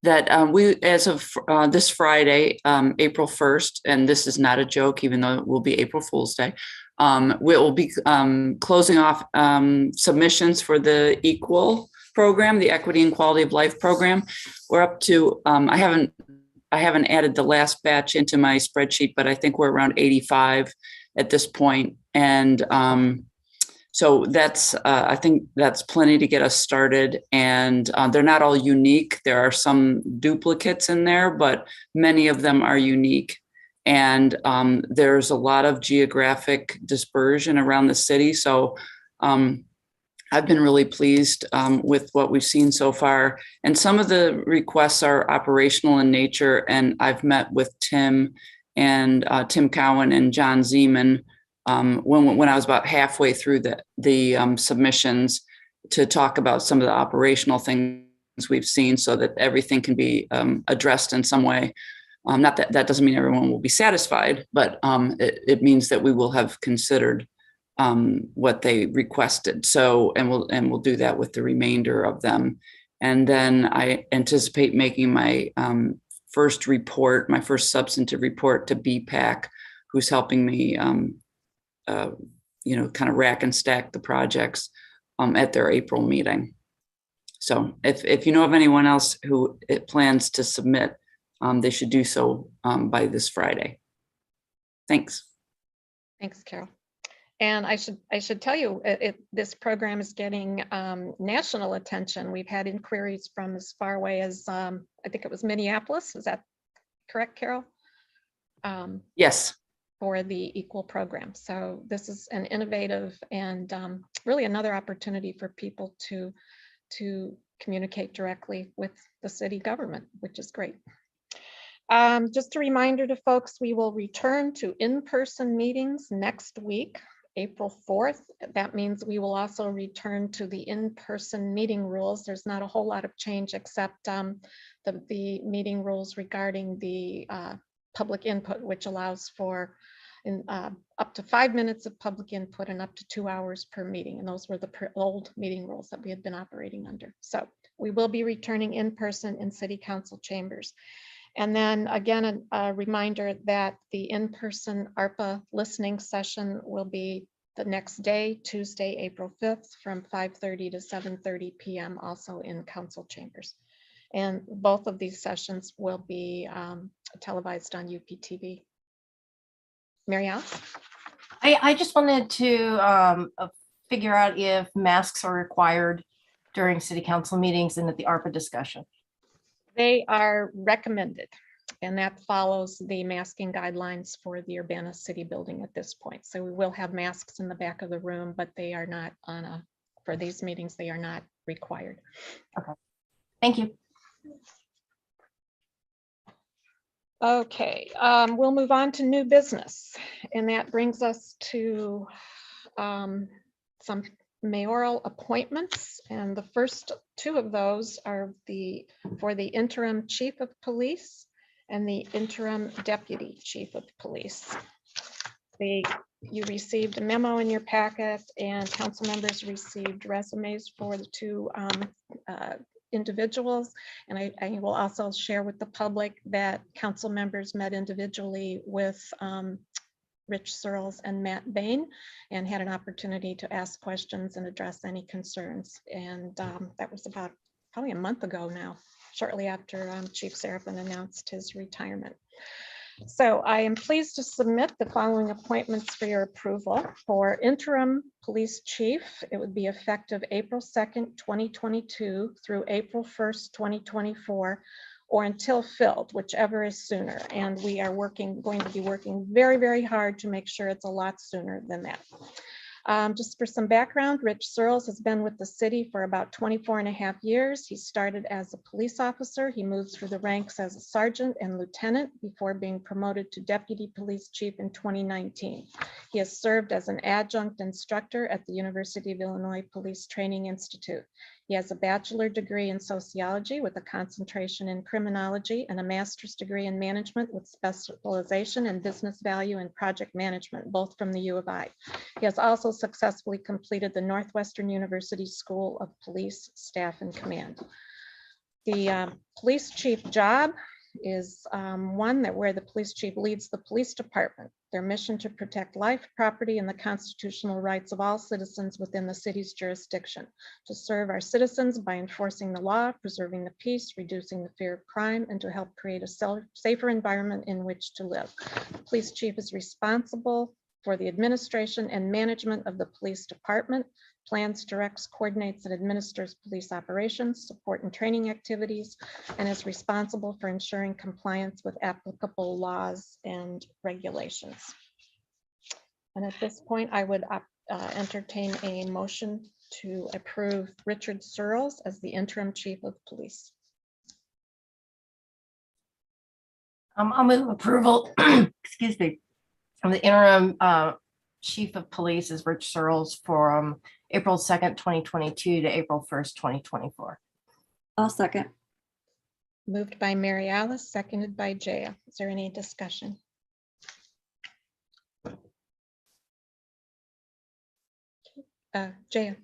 that we, as of this Friday, April 1st, and this is not a joke, even though it will be April Fool's Day, we will be closing off submissions for the EQUAL program, the Equity and Quality of Life program. We're up to, I haven't added the last batch into my spreadsheet, but I think we're around 85 at this point. And so that's, I think that's plenty to get us started. And they're not all unique. There are some duplicates in there, but many of them are unique. And there's a lot of geographic dispersion around the city. So I've been really pleased with what we've seen so far. And some of the requests are operational in nature. And I've met with Tim and Tim Cowan and John Zeman when I was about halfway through the submissions to talk about some of the operational things we've seen so that everything can be addressed in some way. Not that doesn't mean everyone will be satisfied, but it means that we will have considered what they requested. So, and we'll do that with the remainder of them. And then I anticipate making my first report, my first substantive report to BPAC, who's helping me, kind of rack and stack the projects at their April meeting. So if you know of anyone else who plans to submit, they should do so by this Friday. Thanks. Thanks, Carol. And I should tell you, this program is getting national attention. We've had inquiries from as far away as, I think it was Minneapolis. Is that correct, Carol? Yes. For the EQUAL program. So this is an innovative and really another opportunity for people to communicate directly with the city government, which is great. Just a reminder to folks, we will return to in-person meetings next week, April 4th. That means we will also return to the in-person meeting rules. There's not a whole lot of change except the meeting rules regarding the public input, which allows for up to 5 minutes of public input and up to 2 hours per meeting. And those were the old meeting rules that we had been operating under. So we will be returning in person in city council chambers. And then again, a reminder that the in-person ARPA listening session will be the next day, Tuesday, April 5th from 5:30 to 7:30 p.m. also in council chambers. And both of these sessions will be televised on UPTV. Mary Alice? I just wanted to figure out if masks are required during city council meetings and at the ARPA discussion. They are recommended, and that follows the masking guidelines for the Urbana City Building at this point. So we will have masks in the back of the room, but they are not for these meetings, they are not required. Okay, thank you. Okay, we'll move on to new business, and that brings us to some mayoral appointments, and the first two of those are for the interim chief of police and the interim deputy chief of police. You received a memo in your packet, and council members received resumes for the two individuals. And I will also share with the public that council members met individually with Rich Searles and Matt Bain and had an opportunity to ask questions and address any concerns. And that was about probably a month ago now, shortly after Chief Seraphin announced his retirement. So I am pleased to submit the following appointments for your approval. For interim police chief, it would be effective April 2nd, 2022 through April 1st, 2024, or until filled, whichever is sooner. And we are going to be working very, very hard to make sure it's a lot sooner than that. Just for some background, Rich Searles has been with the city for about 24.5 years. He started as a police officer. He moved through the ranks as a sergeant and lieutenant before being promoted to deputy police chief in 2019. He has served as an adjunct instructor at the University of Illinois Police Training Institute. He has a bachelor's degree in sociology with a concentration in criminology and a master's degree in management with specialization in business value and project management, both from the U of I. He has also successfully completed the Northwestern University School of Police Staff and Command. The police chief job is one where the police chief leads the police department. Their mission to protect life, property, and the constitutional rights of all citizens within the city's jurisdiction, to serve our citizens by enforcing the law, preserving the peace, reducing the fear of crime, and to help create a safer environment in which to live. The police chief is responsible for the administration and management of the police department, plans, directs, coordinates, and administers police operations, support and training activities, and is responsible for ensuring compliance with applicable laws and regulations. And at this point, I would entertain a motion to approve Richard Searles as the interim chief of police. I'll move approval, excuse me, from the interim chief of police is Rich Searles for April 2nd, 2022 to April 1st, 2024. I'll second. Moved by Mary Alice, seconded by Jaya. Is there any discussion? Jaya.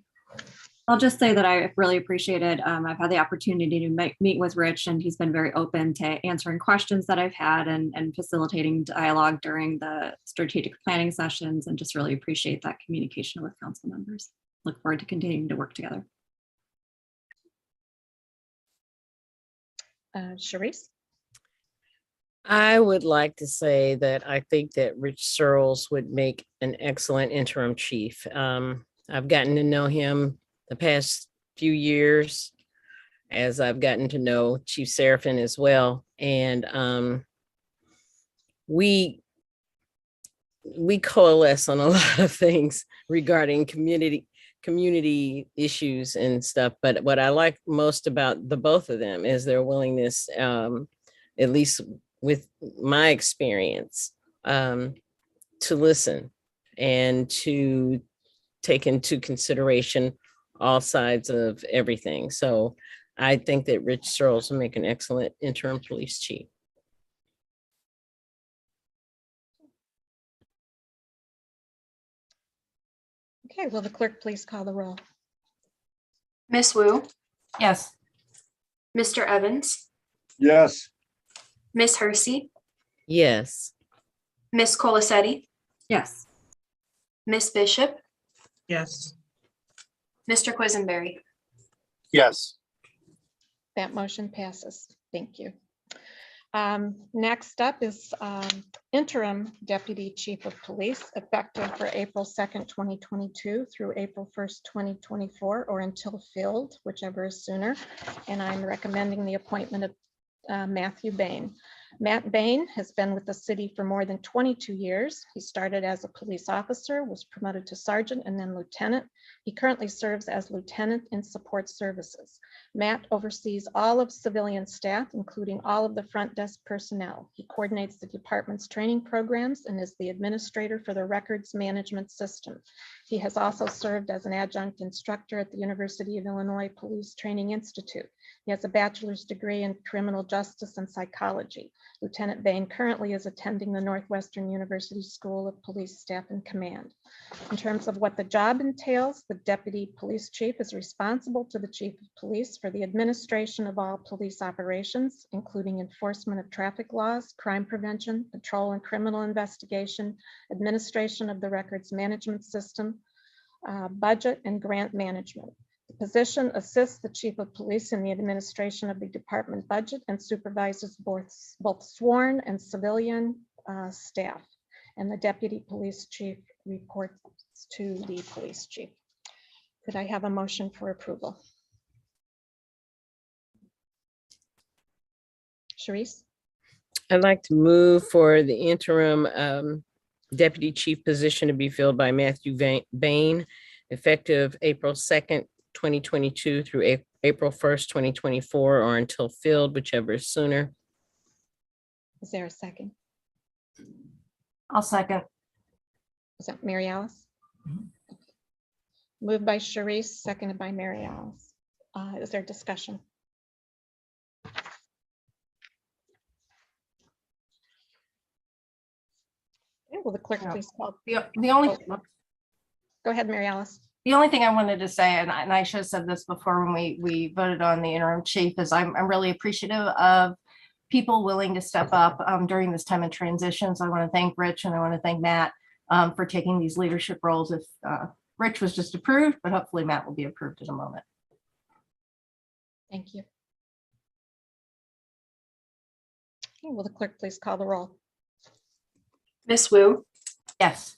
I'll just say that I really appreciate it. I've had the opportunity to meet with Rich, and he's been very open to answering questions that I've had and facilitating dialogue during the strategic planning sessions, and just really appreciate that communication with council members. Look forward to continuing to work together. Sharice? I would like to say that I think that Rich Searles would make an excellent interim chief. I've gotten to know him the past few years as I've gotten to know Chief Seraphin as well. And we coalesce on a lot of things regarding community issues and stuff. But what I like most about the both of them is their willingness, at least with my experience, to listen and to take into consideration all sides of everything. So I think that Rich Searles will make an excellent interim police chief. Okay, will the clerk please call the roll? Miss Wu, Yes. Mr. Evans, Yes. Miss Hersey, Yes. Miss Colasetti, Yes. Miss Bishop, Yes. Mr. Quisenberry. Yes. That motion passes. Thank you. Next up is interim deputy chief of police, effective for April 2nd, 2022 through April 1st, 2024, or until filled, whichever is sooner. And I'm recommending the appointment of Matthew Bain. Matt Bain has been with the city for more than 22 years. He started as a police officer, was promoted to sergeant and then lieutenant. He currently serves as lieutenant in support services. Matt oversees all of civilian staff, including all of the front desk personnel. He coordinates the department's training programs and is the administrator for the records management system. He has also served as an adjunct instructor at the University of Illinois Police Training Institute. He has a bachelor's degree in criminal justice and psychology. Lieutenant Bain currently is attending the Northwestern University School of Police Staff and Command. In terms of what the job entails, the deputy police chief is responsible to the chief of police for the administration of all police operations, including enforcement of traffic laws, crime prevention, patrol and criminal investigation, administration of the records management system, budget and grant management. The position assists the chief of police in the administration of the department budget and supervises both sworn and civilian staff. And the deputy police chief reports to the police chief. Could I have a motion for approval? Sharice? I'd like to move for the interim deputy chief position to be filled by Matthew Bain, effective April 2nd, 2022 through April 1st, 2024, or until filled, whichever is sooner. Is there a second? I'll second. Is that Mary Alice? Moved by Sharice, seconded by Mary Alice. Is there discussion? Okay, will the clerk please call? The only, Go ahead, Mary Alice. the only thing I wanted to say, and I should have said this before when we voted on the interim chief, is I'm really appreciative of people willing to step up during this time of transition. So I want to thank Rich and I want to thank Matt for taking these leadership roles. If Rich was just approved, but hopefully Matt will be approved in a moment. Thank you. Okay, will the clerk please call the roll? Miss Wu, Yes.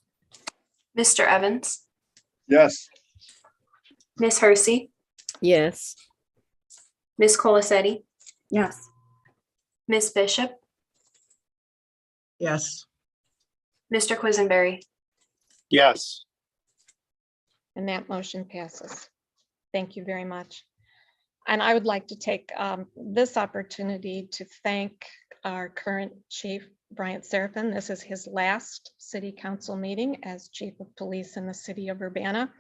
Mr. Evans, Yes. Miss Hersey, Yes. Miss Colasetti, Yes. Miss Bishop, Yes. Mr. Quisenberry. Yes. And that motion passes. Thank you very much. And I would like to take this opportunity to thank our current chief, Bryant Seraphin. This is his last city council meeting as chief of police in the city of Urbana.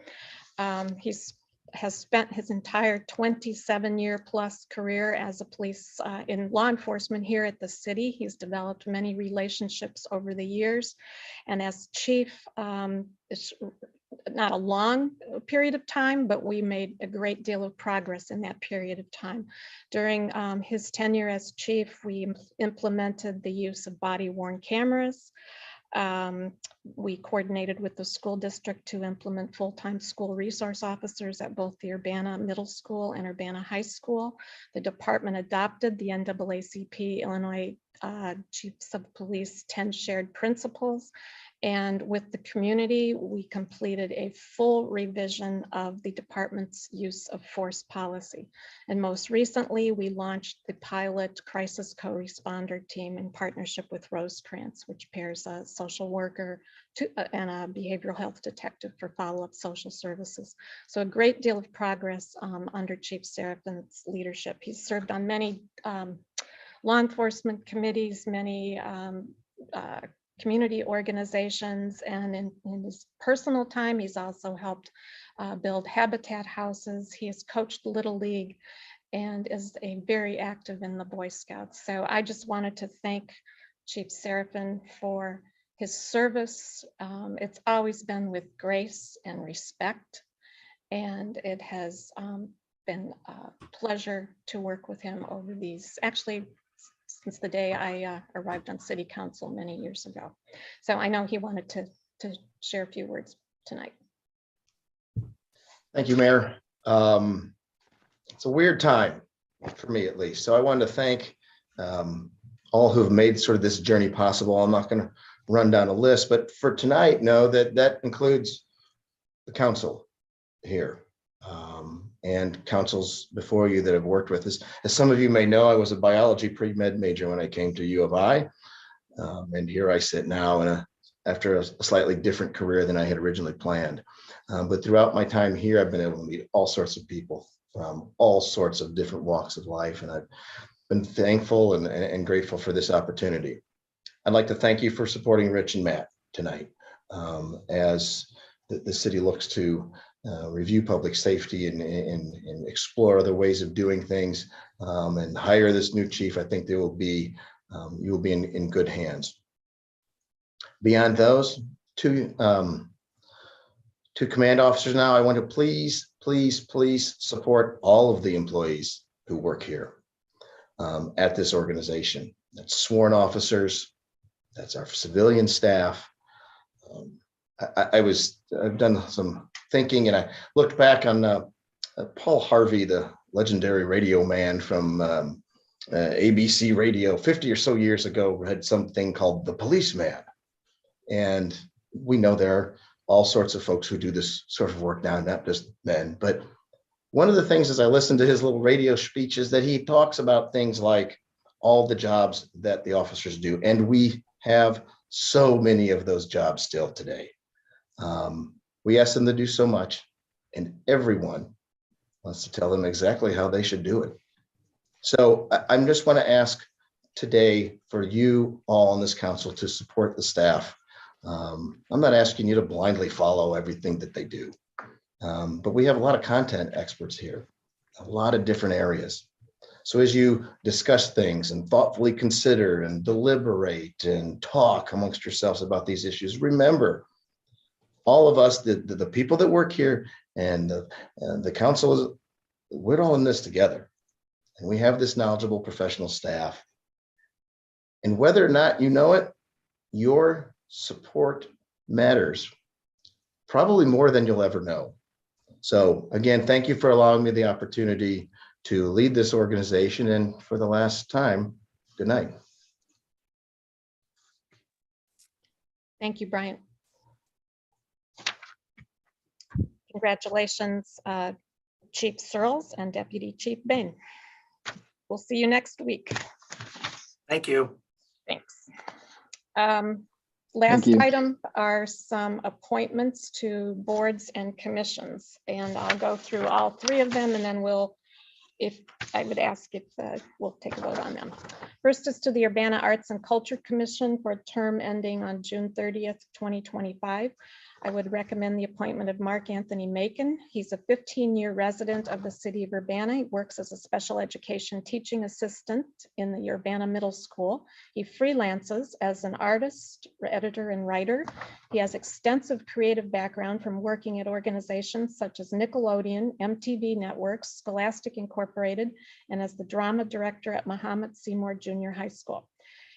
Has spent his entire 27-year plus career as a police in law enforcement here at the city. He's developed many relationships over the years. And as chief, it's not a long period of time, but we made a great deal of progress in that period of time. During his tenure as chief, we implemented the use of body-worn cameras. We coordinated with the school district to implement full-time school resource officers at both the Urbana Middle School and Urbana High School. The department adopted the NAACP Illinois Chiefs of Police 10 shared principles. And with the community, we completed a full revision of the department's use of force policy. And most recently, we launched the pilot crisis co-responder team in partnership with Rosecrans, which pairs a social worker and a behavioral health detective for follow-up social services. So a great deal of progress under Chief Seraphin's leadership. He's served on many law enforcement committees, many community organizations, and in his personal time, he's also helped build habitat houses. He has coached Little League and is very active in the Boy Scouts. So I just wanted to thank Chief Seraphin for his service. It's always been with grace and respect, and it has been a pleasure to work with him over these, actually, since the day I arrived on city council many years ago. So I know he wanted to share a few words tonight. Thank you, Mayor. It's a weird time for me, at least. So I wanted to thank all who have made sort of this journey possible. I'm not going to run down a list, but for tonight, know that includes the council here. And councils before you that have worked with us. As some of you may know, I was a biology pre-med major when I came to U of I. And here I sit now after a slightly different career than I had originally planned. But throughout my time here, I've been able to meet all sorts of people from all sorts of different walks of life. And I've been thankful and grateful for this opportunity. I'd like to thank you for supporting Rich and Matt tonight as the city looks to review public safety and explore other ways of doing things and hire this new chief. I think you will be in good hands. Beyond those two command officers now, I want to please support all of the employees who work here at this organization. That's sworn officers, that's our civilian staff. I've done some thinking, and I looked back on Paul Harvey, the legendary radio man from ABC radio 50 or so years ago, had something called The Policeman. And we know there are all sorts of folks who do this sort of work now, not just men. But one of the things as I listen to his little radio speech is that he talks about things like all the jobs that the officers do. And we have so many of those jobs still today. We ask them to do so much, and everyone wants to tell them exactly how they should do it. So I just want to ask today for you all on this council to support the staff. I'm not asking you to blindly follow everything that they do, but we have a lot of content experts here, a lot of different areas. So as you discuss things and thoughtfully consider and deliberate and talk amongst yourselves about these issues, remember, all of us, the people that work here and the council, we're all in this together. And we have this knowledgeable professional staff. And whether or not you know it, your support matters, probably more than you'll ever know. So again, thank you for allowing me the opportunity to lead this organization. And for the last time, good night. Thank you, Brian. Congratulations, Chief Searles and Deputy Chief Bain. We'll see you next week. Thank you. Thanks. Last item are some appointments to boards and commissions, and I'll go through all three of them, and then we'll, if I would ask if we'll take a vote on them. First is to the Urbana Arts and Culture Commission for a term ending on June 30th, 2025. I would recommend the appointment of Mark Anthony Macon. He's a 15-year resident of the city of Urbana. He works as a special education teaching assistant in the Urbana Middle School. He freelances as an artist, editor, and writer. He has extensive creative background from working at organizations such as Nickelodeon, MTV Networks, Scholastic Incorporated, and as the drama director at Muhammad Seymour Junior High School.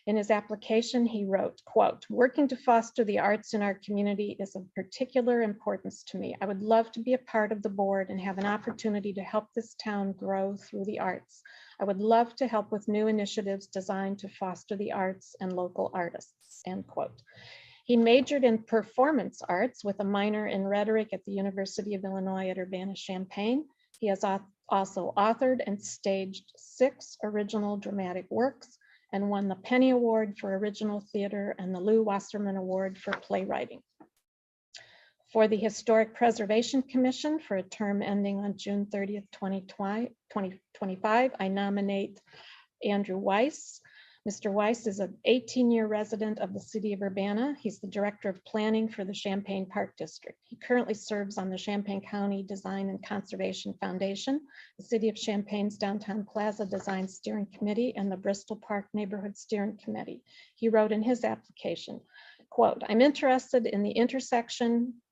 In his application, he wrote, quote, "Working to foster the arts in our community is of particular importance to me. I would love to be a part of the board and have an opportunity to help this town grow through the arts. I would love to help with new initiatives designed to foster the arts and local artists," end quote. He majored in performance arts with a minor in rhetoric at the University of Illinois at Urbana-Champaign. He has also authored and staged 6 original dramatic works and won the Penny Award for Original Theater and the Lou Wasserman Award for Playwriting. For the Historic Preservation Commission for a term ending on June 30th, 2025, I nominate Andrew Weiss. Mr. Weiss is an 18-year resident of the city of Urbana. He's the Director of Planning for the Champaign Park District. He currently serves on the Champaign County Design and Conservation Foundation, the City of Champaign's Downtown Plaza Design Steering Committee, and the Bristol Park Neighborhood Steering Committee. He wrote in his application, quote, "I'm interested in the intersection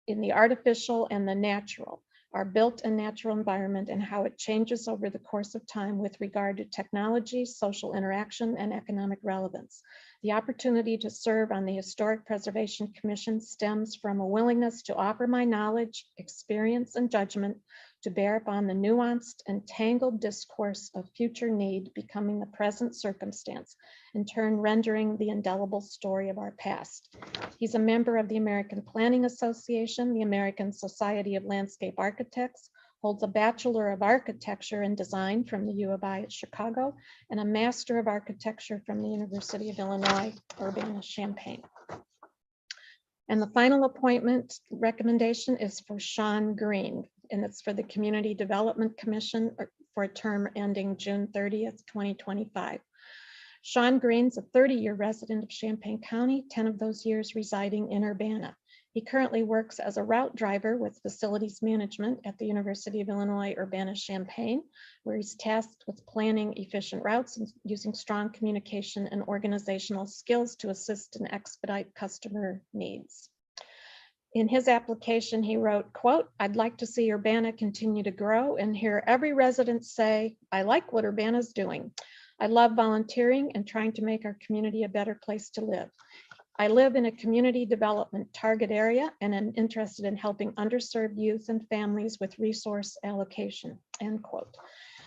in the artificial and the natural, our built and natural environment, and how it changes over the course of time with regard to technology, social interaction, and economic relevance. The opportunity to serve on the Historic Preservation Commission stems from a willingness to offer my knowledge, experience, and judgment to bear upon the nuanced and tangled discourse of future need becoming the present circumstance, in turn rendering the indelible story of our past." He's a member of the American Planning Association, the American Society of Landscape Architects, holds a Bachelor of Architecture and Design from the U of I at Chicago, and a Master of Architecture from the University of Illinois, Urbana-Champaign. And the final appointment recommendation is for Sean Green, and it's for the Community Development Commission for a term ending June 30th, 2025. Sean Green's a 30-year resident of Champaign County, 10 of those years residing in Urbana. He currently works as a route driver with facilities management at the University of Illinois Urbana-Champaign, where he's tasked with planning efficient routes and using strong communication and organizational skills to assist and expedite customer needs. In his application, he wrote, quote, "I'd like to see Urbana continue to grow and hear every resident say, I like what Urbana's doing. I love volunteering and trying to make our community a better place to live. I live in a community development target area and am interested in helping underserved youth and families with resource allocation, end quote.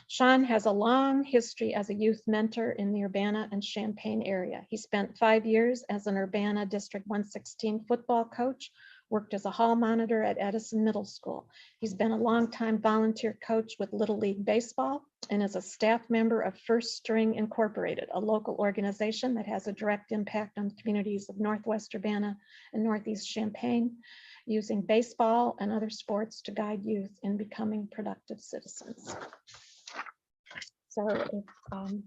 Sean has a long history as a youth mentor in the Urbana and Champaign area. He spent 5 years as an Urbana District 116 football coach, worked as a hall monitor at Edison Middle School. He's been a longtime volunteer coach with Little League Baseball and is a staff member of First String Incorporated, a local organization that has a direct impact on the communities of Northwest Urbana and Northeast Champaign, using baseball and other sports to guide youth in becoming productive citizens. So if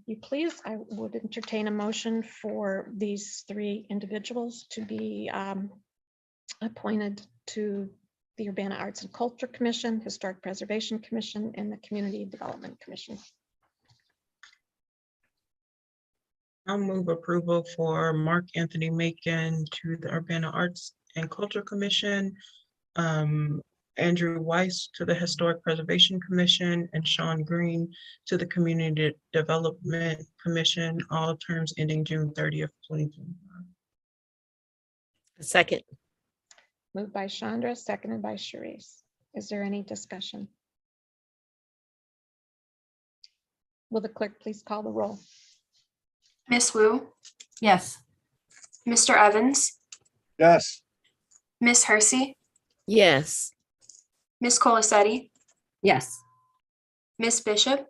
you please, I would entertain a motion for these 3 individuals to be appointed to the Urbana Arts and Culture Commission, Historic Preservation Commission, and the Community Development Commission. I'll move approval for Mark Anthony Macon to the Urbana Arts and Culture Commission, Andrew Weiss to the Historic Preservation Commission, and Sean Green to the Community Development Commission, all terms ending June 30th, 2025. Second. Moved by Chandra, seconded by Sharice. Is there any discussion? Will the clerk please call the roll? Miss Wu, Yes. Mr. Evans, Yes. Miss Hersey, Yes. Miss Colasetti, Yes. Miss Bishop,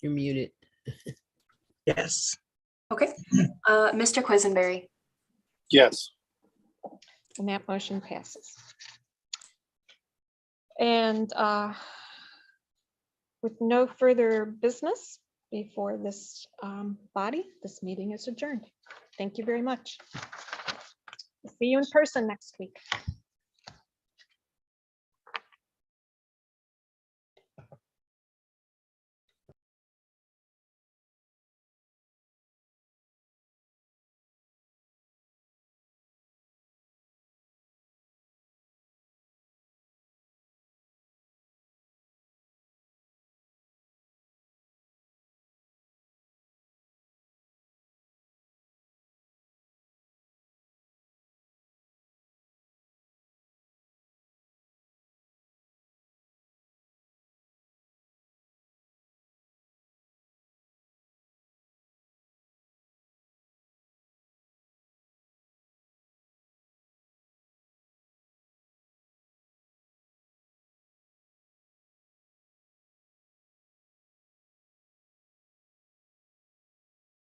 You're muted. Yes. okay, Mr. Quisenberry. Yes. And that motion passes. And with no further business before this body, this meeting is adjourned. Thank you very much. See you in person next week.